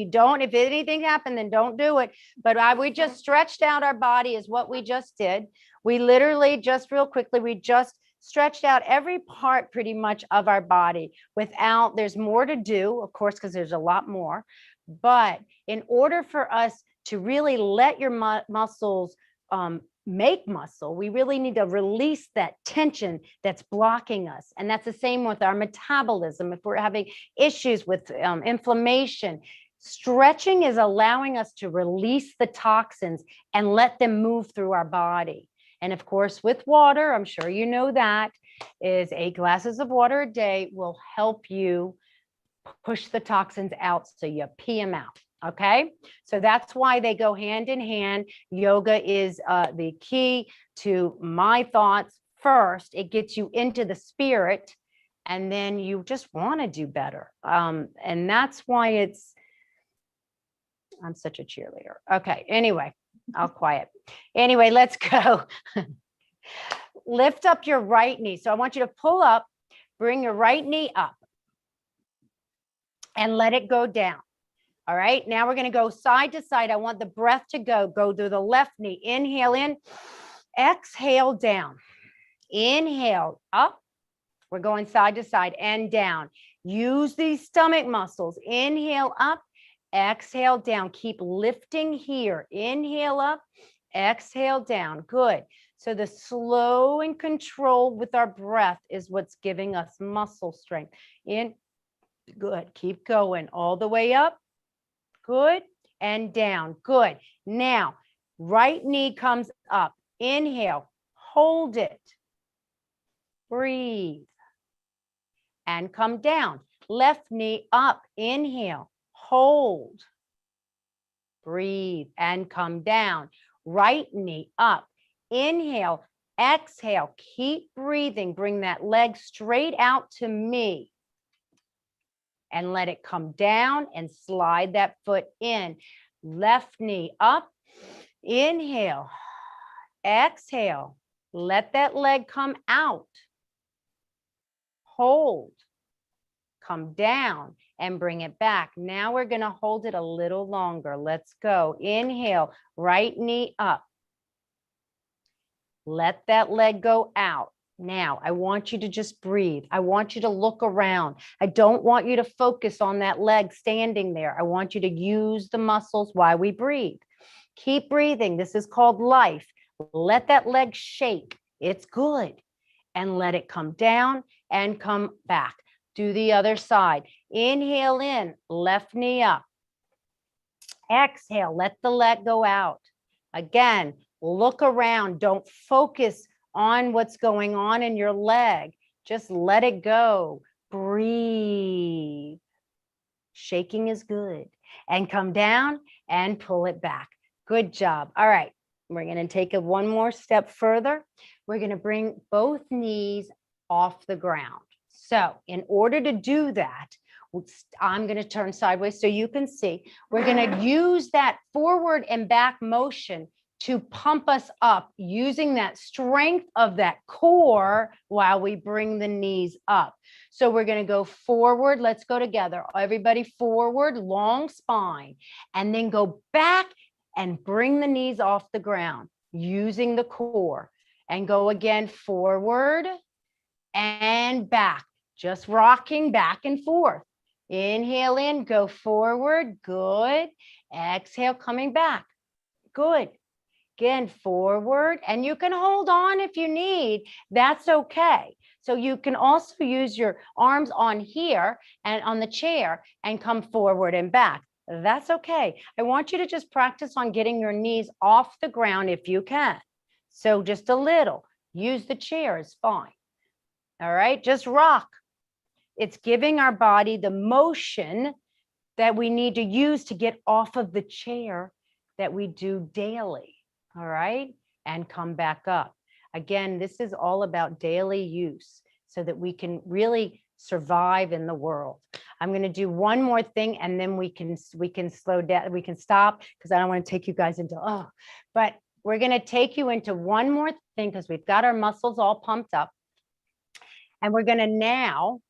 anything happened, then don't do it. But we just stretched out our body is what we just did. We literally just real quickly, we just stretched out every part pretty much of our body there's more to do, of course, because there's a lot more. But in order for us to really let your muscles make muscle, we really need to release that tension that's blocking us. And that's the same with our metabolism. If we're having issues with inflammation, stretching is allowing us to release the toxins and let them move through our body. And of course, with water, I'm sure you know that, is 8 glasses of water a day will help you push the toxins out so you pee them out. Okay, so that's why they go hand in hand. Yoga is the key to my thoughts. First, it gets you into the spirit, and then you just want to do better. And that's why I'm such a cheerleader. Okay, anyway, I'll quiet. Anyway, let's go. Lift up your right knee. So I want you to pull up, bring your right knee up, and let it go down. All right, now we're going to go side to side. I want the breath to go to the left knee. Inhale in, exhale down. Inhale up. We're going side to side and down. Use these stomach muscles. Inhale up, exhale down. Keep lifting here. Inhale up, exhale down. Good. So the slow and control with our breath is what's giving us muscle strength. Good. Keep going all the way up. Good. And down. Good. Now, right knee comes up. Inhale. Hold it. Breathe. And come down. Left knee up. Inhale. Hold. Breathe. And come down. Right knee up. Inhale. Exhale. Keep breathing. Bring that leg straight out to me. And let it come down and slide that foot in. Left knee up. Inhale. Exhale. Let that leg come out. Hold. Come down and bring it back. Now we're going to hold it a little longer. Let's go. Inhale. Right knee up. Let that leg go out. Now, I want you to just breathe. I want you to look around. I don't want you to focus on that leg standing there. I want you to use the muscles while we breathe. Keep breathing. This is called life. Let that leg shake. It's good. And let it come down and come back. Do the other side. Inhale in, left knee up. Exhale, let the leg go out. Again, look around. Don't focus on what's going on in your leg. Just let it go. Breathe. Shaking is good. And come down and pull it back. Good job. All right. We're going to take it one more step further. We're going to bring both knees off the ground. So in order to do that, I'm going to turn sideways so you can see. We're going to use that forward and back motion to pump us up using that strength of that core while we bring the knees up. So we're going to go forward. Let's go together. Everybody forward, long spine, and then go back and bring the knees off the ground using the core, and go again forward and back, just rocking back and forth. Inhale in, go forward. Good. Exhale, coming back. Good. Again, forward, and you can hold on if you need. That's okay. So you can also use your arms on here and on the chair and come forward and back. That's okay. I want you to just practice on getting your knees off the ground if you can. So just a little. Use the chair is fine. All right, just rock. It's giving our body the motion that we need to use to get off of the chair that we do daily. All right, and come back up. Again, this is all about daily use so that we can really survive in the world. I'm going to do one more thing and then we can slow down, we can stop because I don't want to take you guys into, but we're going to take you into one more thing because we've got our muscles all pumped up. And we're going to now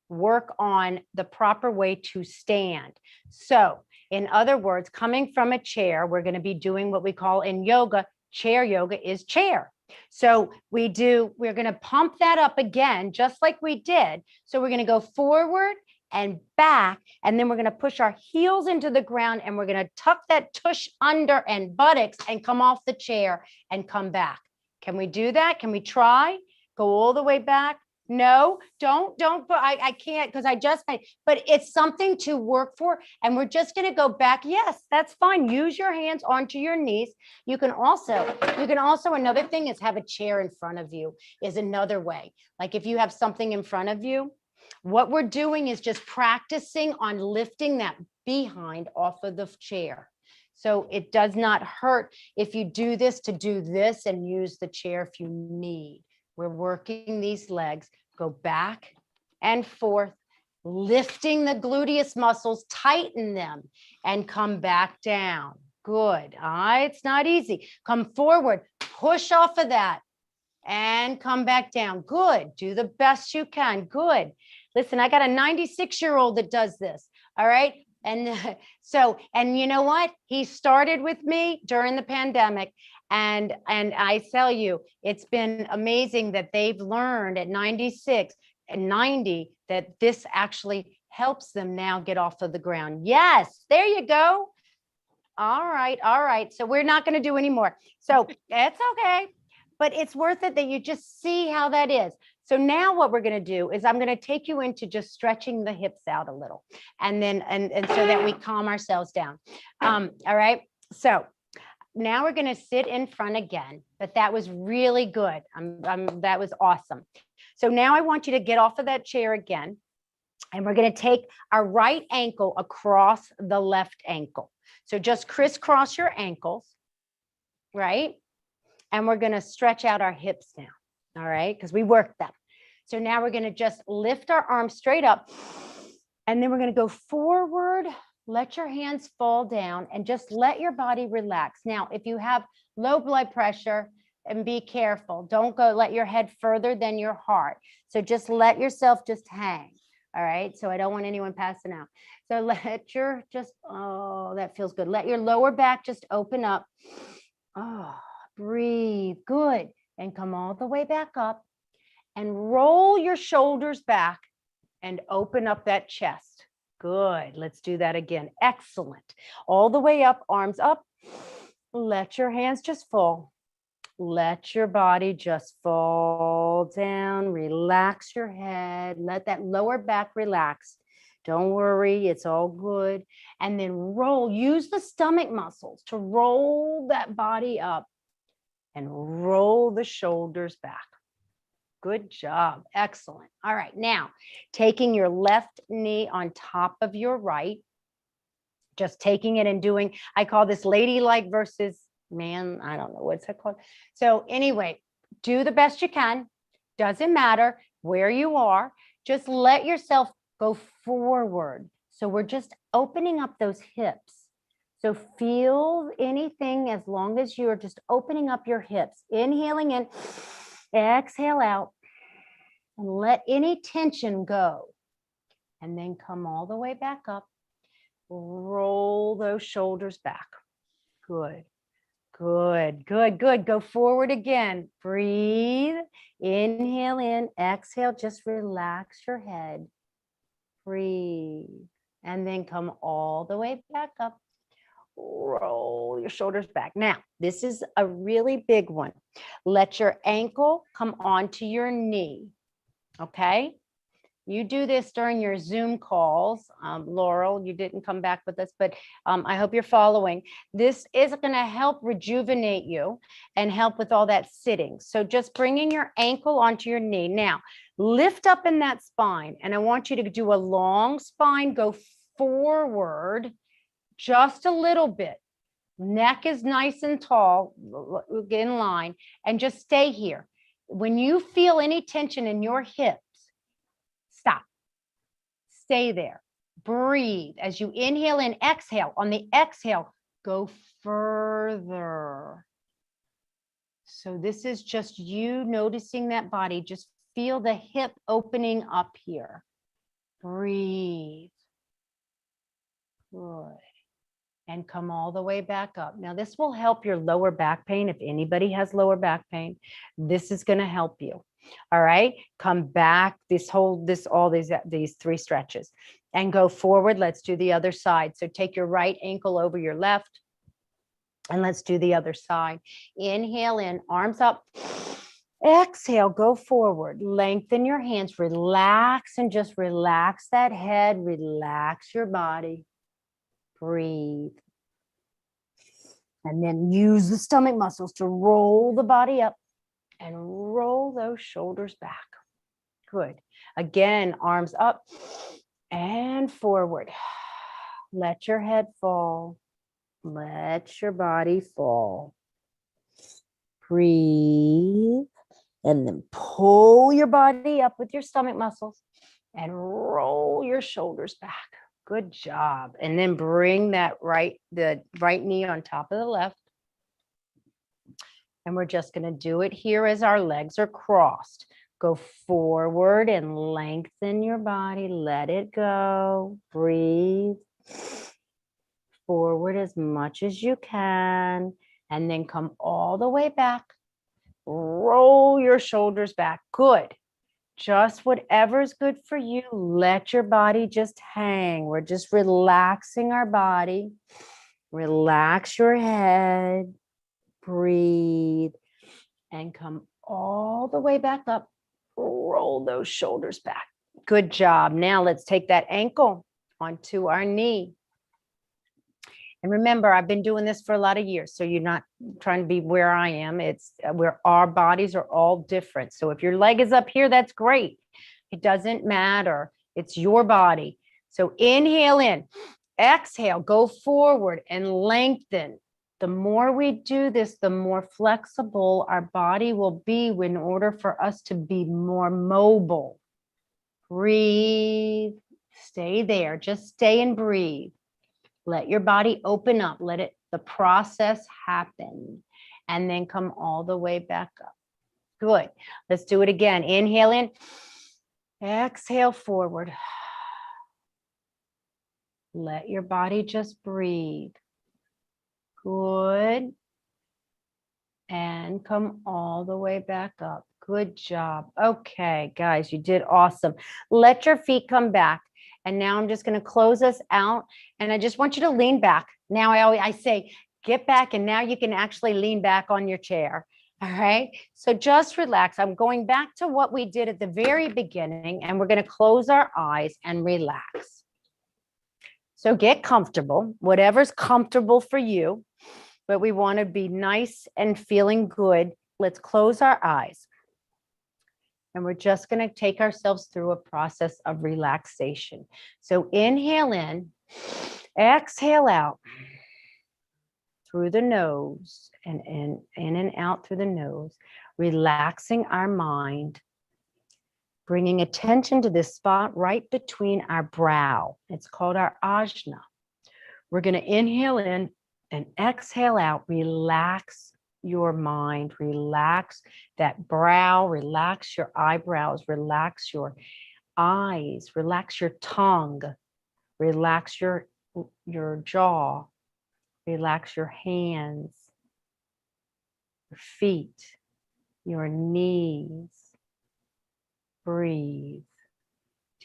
work on the proper way to stand. So in other words, coming from a chair, we're going to be doing what we call in yoga, chair yoga is chair. So we're going to pump that up again, just like we did. So we're going to go forward and back, and then we're going to push our heels into the ground, and we're going to tuck that tush under and buttocks and come off the chair and come back. Can we do that? Can we try? Go all the way back? No, don't, but I can't because I just, but it's something to work for. And we're just going to go back. Yes, that's fine. Use your hands onto your knees. You can also, another thing is have a chair in front of you is another way. Like if you have something in front of you, what we're doing is just practicing on lifting that behind off of the chair. So it does not hurt if you do this to do this and use the chair if you need. We're working these legs, go back and forth, lifting the gluteus muscles, tighten them and come back down. Good. It's not easy. Come forward, push off of that and come back down. Good. Do the best you can. Good. Listen, I got a 96-year-old that does this. All right. And and you know what? He started with me during the pandemic. And I tell you, it's been amazing that they've learned at 96 and 90 that this actually helps them now get off of the ground. Yes, there you go. All right. So we're not going to do any more. So it's okay, but it's worth it that you just see how that is. So now what we're going to do is I'm going to take you into just stretching the hips out a little, and then and so that we calm ourselves down. All right. So now we're going to sit in front again, but that was really good. That was awesome. So now I want you to get off of that chair again, and we're going to take our right ankle across the left ankle. So just crisscross your ankles, right? And we're going to stretch out our hips now, all right? Because we worked them. So now we're going to just lift our arms straight up, and then we're going to go forward. Let your hands fall down and just let your body relax. Now, if you have low blood pressure, and be careful, don't go let your head further than your heart. So just let yourself just hang. All right. So I don't want anyone passing out. So let your that feels good. Let your lower back just open up. Breathe. Good. And come all the way back up and roll your shoulders back and open up that chest. Good. Let's do that again. Excellent. All the way up, arms up. Let your hands just fall. Let your body just fall down, relax your head, let that lower back relax. Don't worry, it's all good. And then roll, use the stomach muscles to roll that body up and roll the shoulders back. Good job. Excellent. All right. Now, taking your left knee on top of your right, just taking it and doing, I call this ladylike versus man. I don't know what's it called. So anyway, do the best you can. Doesn't matter where you are. Just let yourself go forward. So we're just opening up those hips. So feel anything as long as you're just opening up your hips, inhaling in, exhale out, and let any tension go. And then come all the way back up. Roll those shoulders back. Good, good, good, good. Go forward again. Breathe. Inhale in, exhale, just relax your head. Breathe. And then come all the way back up. Roll your shoulders back. Now, this is a really big one. Let your ankle come onto your knee. Okay? You do this during your Zoom calls. Laurel, you didn't come back with us, but I hope you're following. This is going to help rejuvenate you and help with all that sitting. So just bringing your ankle onto your knee. Now, lift up in that spine, and I want you to do a long spine, go forward just a little bit. Neck is nice and tall, get in line, and just stay here. When you feel any tension in your hips, stop. Stay there. Breathe. As you inhale and exhale, on the exhale, go further. So this is just you noticing that body. Just feel the hip opening up here. Breathe. Good. And come all the way back up. Now, this will help your lower back pain. If anybody has lower back pain, this is going to help you. All right, come back, all these three stretches and go forward. Let's do the other side. So take your right ankle over your left and let's do the other side. Inhale in, arms up. Exhale, go forward. Lengthen your hands, relax, and just relax that head. Relax your body. Breathe. And then use the stomach muscles to roll the body up and roll those shoulders back. Good. Again, arms up and forward. Let your head fall. Let your body fall. Breathe. And then pull your body up with your stomach muscles and roll your shoulders back. Good job. And then bring the right knee on top of the left. And we're just going to do it here as our legs are crossed. Go forward and lengthen your body. Let it go. Breathe. Forward as much as you can. And then come all the way back. Roll your shoulders back. Good. Just whatever's good for you. Let your body just hang. We're just relaxing our body. Relax your head. Breathe. And come all the way back up. Roll those shoulders back. Good job. Now let's take that ankle onto our knee. And remember, I've been doing this for a lot of years, so you're not trying to be where I am. It's where our bodies are all different. So if your leg is up here, that's great. It doesn't matter. It's your body. So inhale in, exhale, go forward and lengthen. The more we do this, the more flexible our body will be in order for us to be more mobile. Breathe. Stay there. Just stay and breathe. Let your body open up. Let the process happen. And then come all the way back up. Good. Let's do it again. Inhale in. Exhale forward. Let your body just breathe. Good. And come all the way back up. Good job. Okay, guys, you did awesome. Let your feet come back. And now I'm just going to close us out. And I just want you to lean back. Now I say, get back. And now you can actually lean back on your chair. All right. So just relax. I'm going back to what we did at the very beginning, and we're going to close our eyes and relax. So get comfortable, whatever's comfortable for you, but we want to be nice and feeling good. Let's close our eyes. And we're just going to take ourselves through a process of relaxation. So inhale in, exhale out through the nose, and in and out through the nose, relaxing our mind, bringing attention to this spot right between our brow. It's called our ajna. We're going to inhale in and exhale out. Relax your mind, relax that brow, relax your eyebrows, relax your eyes, relax your tongue, relax your jaw, relax your hands, your feet, your knees. Breathe,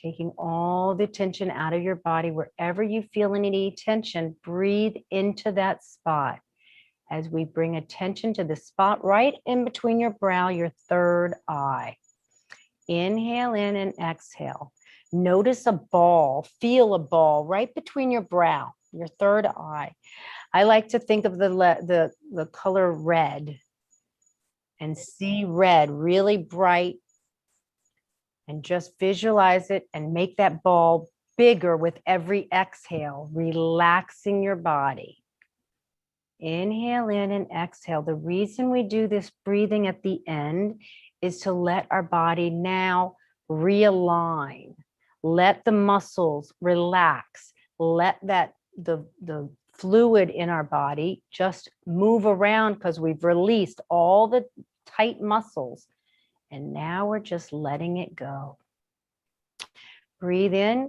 taking all the tension out of your body. Wherever you feel any tension, breathe into that spot as we bring attention to the spot right in between your brow, your third eye. Inhale in and exhale. Notice a ball, feel a ball right between your brow, your third eye. I like to think of the color red and see red really bright, and just visualize it and make that ball bigger with every exhale, relaxing your body. Inhale in and exhale. The reason we do this breathing at the end is to let our body now realign. Let the muscles relax. Let the fluid in our body just move around, because we've released all the tight muscles. And now we're just letting it go. Breathe in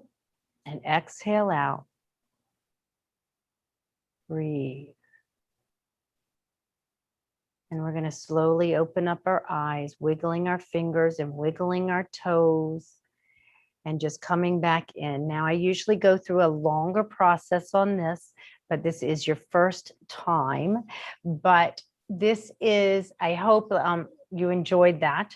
and exhale out. Breathe. And we're going to slowly open up our eyes, wiggling our fingers and wiggling our toes, and just coming back in. Now, I usually go through a longer process on this, but this is your first time. But this is, I hope you enjoyed that.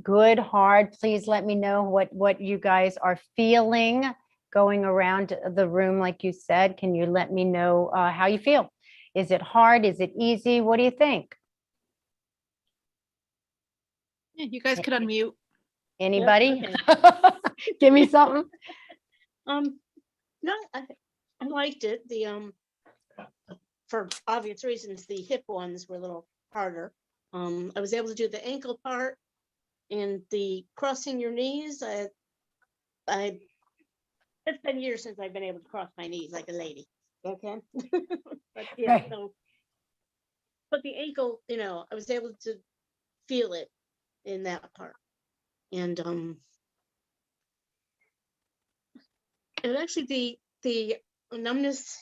Good, hard. Please let me know what you guys are feeling going around the room. Like you said, can you let me know how you feel? Is it hard? Is it easy? What do you think? Yeah, you guys could unmute. Anybody? okay. Give me something. No, I liked it. For obvious reasons, the hip ones were a little harder. I was able to do the ankle part, and the crossing your knees. It's been years since I've been able to cross my knees like a lady. Okay. But yeah, Right. so, but the ankle, I was able to feel it in that part. And actually the numbness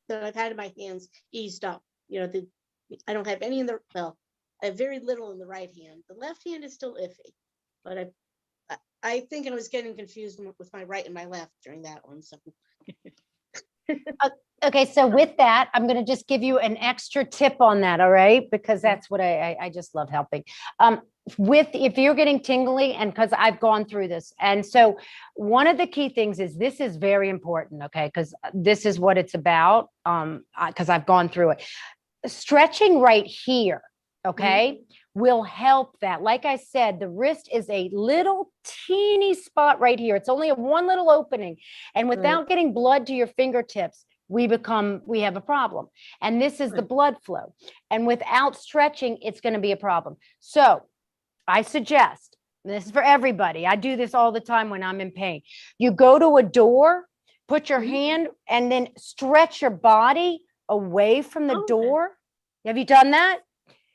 that I've had in my hands eased up. I don't have any in I have very little in the right hand. The left hand is still iffy, but I think I was getting confused with my right and my left during that one. So Okay, so with that, I'm going to just give you an extra tip on that, all right? Because that's what I just love helping. If you're getting tingly, and because I've gone through this, and so one of the key things is, this is very important, okay? Because this is what it's about, because I've gone through it. Stretching right here, okay, will help that. Like I said, the wrist is a little teeny spot right here. It's only one little opening, and without getting blood to your fingertips, we have a problem. And this is the blood flow. And without stretching, it's going to be a problem. So I suggest, this is for everybody, I do this all the time when I'm in pain. You go to a door, put your hand, and then stretch your body away from the door. Have you done that?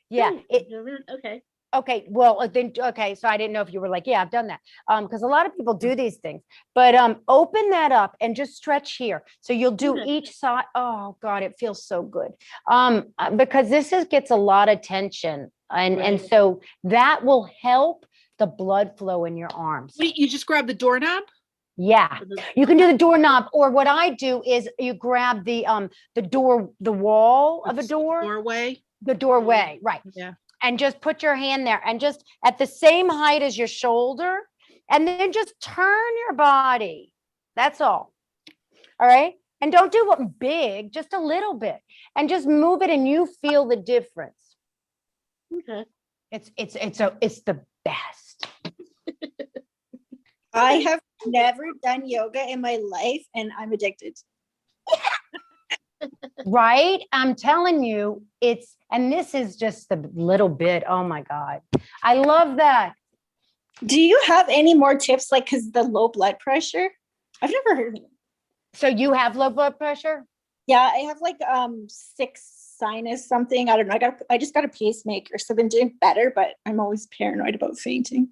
Yeah. okay. Okay. Well, then, okay. So I didn't know if you were like, yeah, I've done that. Because a lot of people do these things, but open that up and just stretch here. So you'll do each side. Oh God, it feels so good. Because this gets a lot of tension. And so that will help the blood flow in your arms. Wait, you just grab the doorknob? Yeah, you can do the doorknob, or what I do is you grab the door, the wall of a door, Doorway. the doorway, right? Yeah. And just put your hand there and just at the same height as your shoulder, and then just turn your body. That's all. All right. And don't do it big, just a little bit, and just move it, and you feel the difference. Okay. It's the best. I have never done yoga in my life and I'm addicted. Right? I'm telling you, and this is just a little bit. Oh my God. I love that. Do you have any more tips? Like, cause the low blood pressure, I've never heard of it. So you have low blood pressure? Yeah, I have like 6 sinus something. I don't know. I just got a pacemaker, so I've been doing better, but I'm always paranoid about fainting.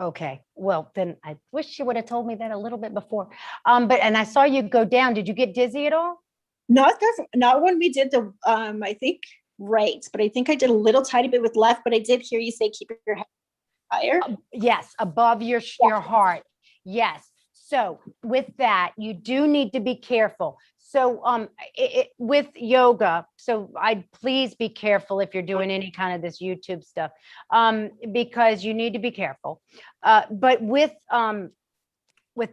Okay. Well, then I wish you would have told me that a little bit before. And I saw you go down. Did you get dizzy at all? Not when we did the I think right, but I think I did a little tiny bit with left, but I did hear you say keep your head higher. Yes, above your heart. Yes. So with that, you do need to be careful. So with yoga, so I'd please be careful if you're doing any kind of this YouTube stuff, because you need to be careful. But with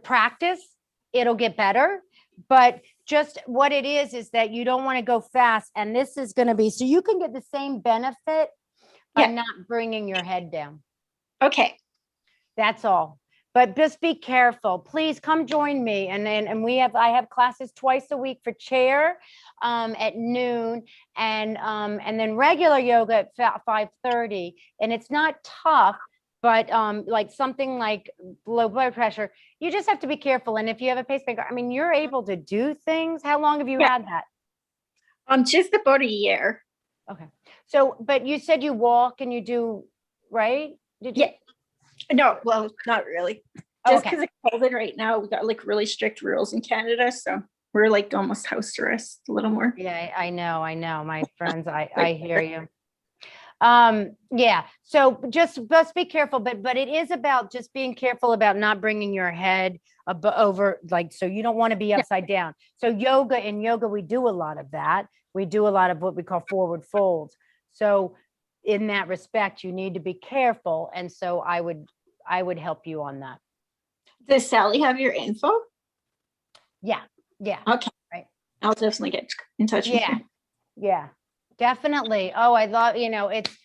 practice, it'll get better. But just what it is that you don't want to go fast. And this is going to be, so you can get the same benefit by not bringing your head down. Okay. That's all. But just be careful. Please come join me. And I have classes twice a week for chair at noon, and then regular yoga at 5:30. And it's not tough, but like something like low blood pressure, you just have to be careful. And if you have a pacemaker, I mean, you're able to do things. How long have you had that? Just about a year. Okay. So, but you said you walk and you do, right? Did you? Yeah. No, well, not really. Just Okay. because of COVID right now, we got like really strict rules in Canada. So we're like almost house arrest a little more. Yeah, I know, my friends, I hear you. Yeah, so just be careful, but it is about just being careful about not bringing your head over, like, so you don't want to be upside down. So in yoga, we do a lot of that. We do a lot of what we call forward folds. So in that respect, you need to be careful. And so I would help you on that. Does Sally have your info? Yeah. Okay. Right. I'll definitely get in touch with you. Yeah, definitely. Oh, I love, it's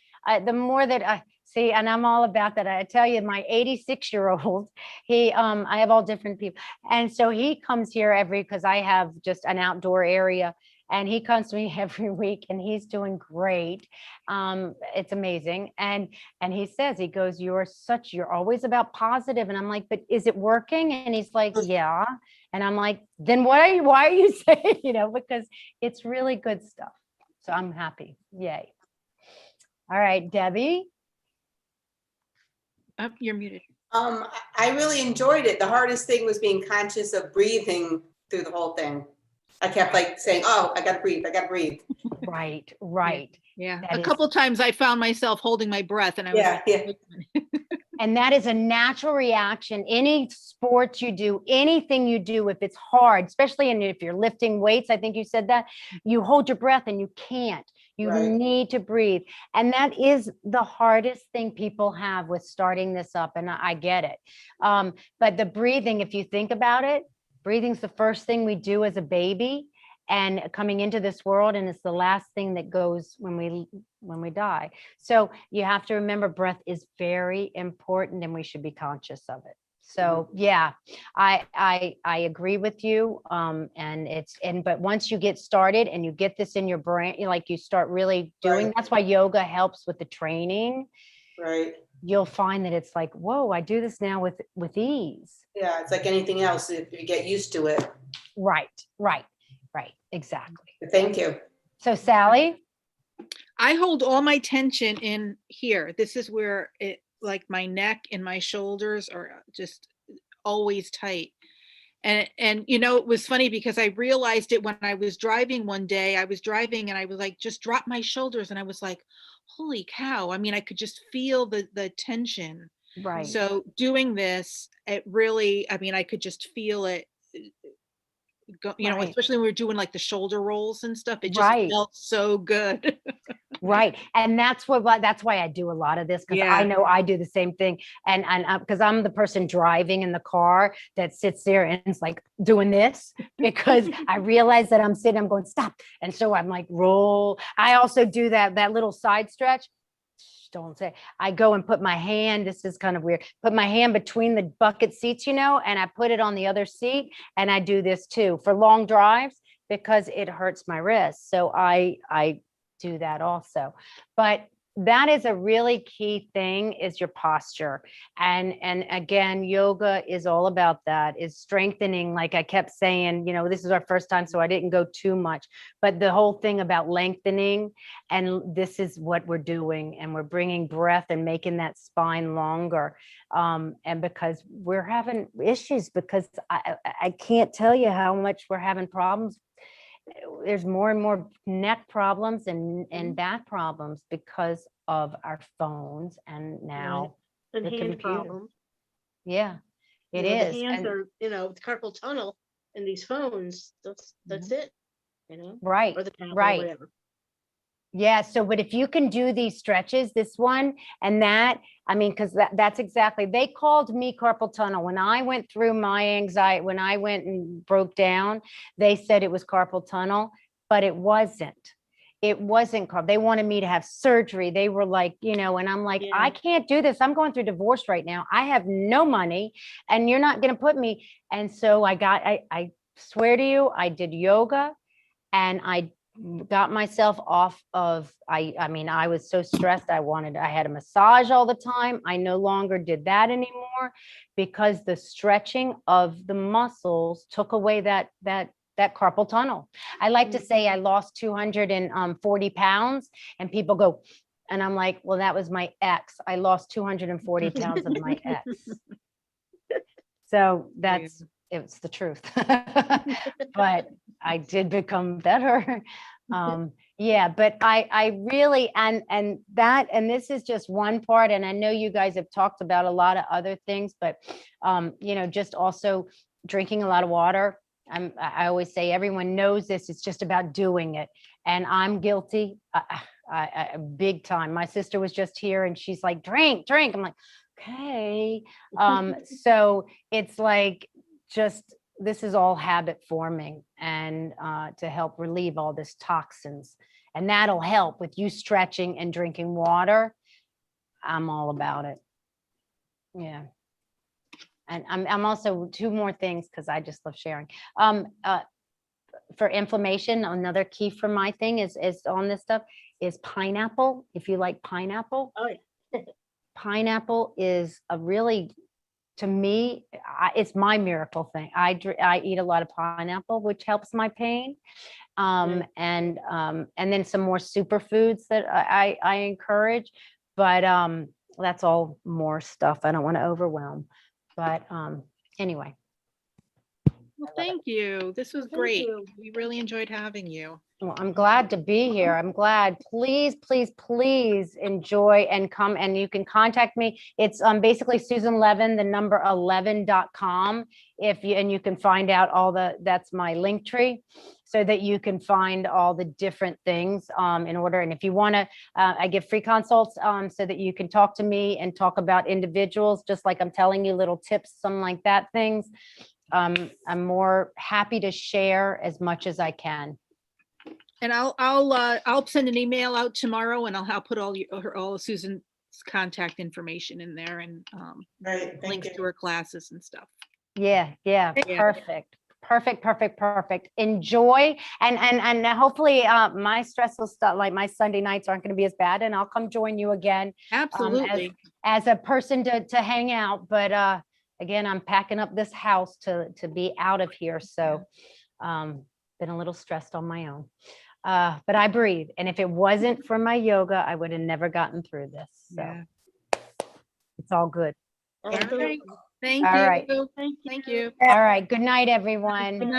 the more that I see, and I'm all about that. I tell you, my 86-year-old, I have all different people. And so he comes here because I have just an outdoor area, and he comes to me every week, and he's doing great. It's amazing. And he says, he goes, you're always about positive. And I'm like, but is it working? And he's like, yeah. And I'm like, then why are you saying, because it's really good stuff. So I'm happy. Yay. All right, Debbie. Oh, you're muted. I really enjoyed it. The hardest thing was being conscious of breathing through the whole thing. I kept like saying, oh, I gotta breathe. Right. Yeah. That A couple times I found myself holding my breath, and I was like, And that is a natural reaction. Any sports you do, anything you do, if it's hard, especially if you're lifting weights, I think you said that, you hold your breath and you can't. You need to breathe. And that is the hardest thing people have with starting this up. And I get it. But the breathing, if you think about it, breathing's the first thing we do as a baby and coming into this world, and it's the last thing that goes when we die. So you have to remember, breath is very important, and we should be conscious of it. So yeah, I agree with you. But once you get started and you get this in your brain, you start really doing. That's why yoga helps with the training. Right. You'll find that it's like, whoa, I do this now with ease. Yeah, it's like anything else. If you get used to it. Right. Exactly. Thank you. So Sally? I hold all my tension in here. This is where it, like, my neck and my shoulders are just always tight. And it was funny because I realized it when I was driving one day. I was driving and I was like, just drop my shoulders. And I was like, holy cow. I mean, I could just feel the tension. Right. So doing this, it really, I mean, I could just feel it go, you know, Right. especially when we were doing like the shoulder rolls and stuff. It just Right. felt so good. Right. And that's that's why I do a lot of this, because I Yeah. know I do the same thing. And because I'm the person driving in the car that sits there and it's like doing this, because I realize that I'm sitting, I'm going, stop. And so I'm like, roll. I also do that little side stretch. Shh, don't say. I go and put my hand, this is kind of weird, put my hand between the bucket seats, and I put it on the other seat. And I do this too for long drives because it hurts my wrist. So I do that also. But that is a really key thing, is your posture. And again, yoga is all about that, is strengthening. Like I kept saying, this is our first time, so I didn't go too much, but the whole thing about lengthening, and this is what we're doing, and we're bringing breath and making that spine longer. And because we're having issues, because I can't tell you how much we're having problems. There's more and more neck problems and back problems because of our phones, and now And the hand computer. problems. Yeah, You it know, is. The hands And- are, the carpal tunnel and these phones, that's it, right, or the tablet, right. whatever. Yeah. So, but if you can do these stretches, this one and that, I mean, because that's exactly, they called me carpal tunnel. When I went through my anxiety, when I went and broke down, they said it was carpal tunnel, but it wasn't. It wasn't called. They wanted me to have surgery. They were like, and I'm like, Yeah. I can't do this. I'm going through divorce right now. I have no money, and you're not going to put me. And so I swear to you, I did yoga, and I got myself off of, I mean, I was so stressed. I had a massage all the time. I no longer did that anymore, because the stretching of the muscles took away that carpal tunnel. I like to say I lost 240 pounds, and people go, and I'm like, well, that was my ex. I lost 240 pounds of my ex. So it's the truth. But I did become better. Yeah, but I really, and this is just one part. And I know you guys have talked about a lot of other things, but, just also drinking a lot of water. I always say, everyone knows this. It's just about doing it. And I'm guilty. I big time. My sister was just here and she's like, drink. I'm like, okay. So it's like, this is all habit forming, and to help relieve all this toxins, and that'll help with you stretching and drinking water. I'm all about it. Yeah. And I'm also, two more things, because I just love sharing. For inflammation, another key for my thing is on this stuff is pineapple. If you like pineapple. Oh, yeah. Pineapple is a really, to me, it's my miracle thing. I eat a lot of pineapple, which helps my pain. And then some more superfoods that I encourage, but that's all more stuff. I don't want to overwhelm, but anyway. Well, thank you. This was great. you. We really enjoyed having you. Well, I'm glad to be here. I'm glad. Please, please, please enjoy and come, and you can contact me. It's basically Susan Levin, the number 11.com. And you can find out that's my link tree, so that you can find all the different things in order. And if you want to, I give free consults so that you can talk to me and talk about individuals, just like I'm telling you little tips, something like that, things. I'm more happy to share as much as I can. And I'll send an email out tomorrow, and I'll put all of Susan's contact information in there, and Right, thank links you. to her classes and stuff. Yeah, Yeah. perfect. Enjoy, and hopefully my stress will stop. Like my Sunday nights aren't going to be as bad, and I'll come join you again. Absolutely. As a person to hang out. But again, I'm packing up this house to be out of here. So been a little stressed on my own. But I breathe. And if it wasn't for my yoga, I would have never gotten through this. So Yeah. it's all good. All right. Thank All you. right. Thank you. All right. Good night, everyone.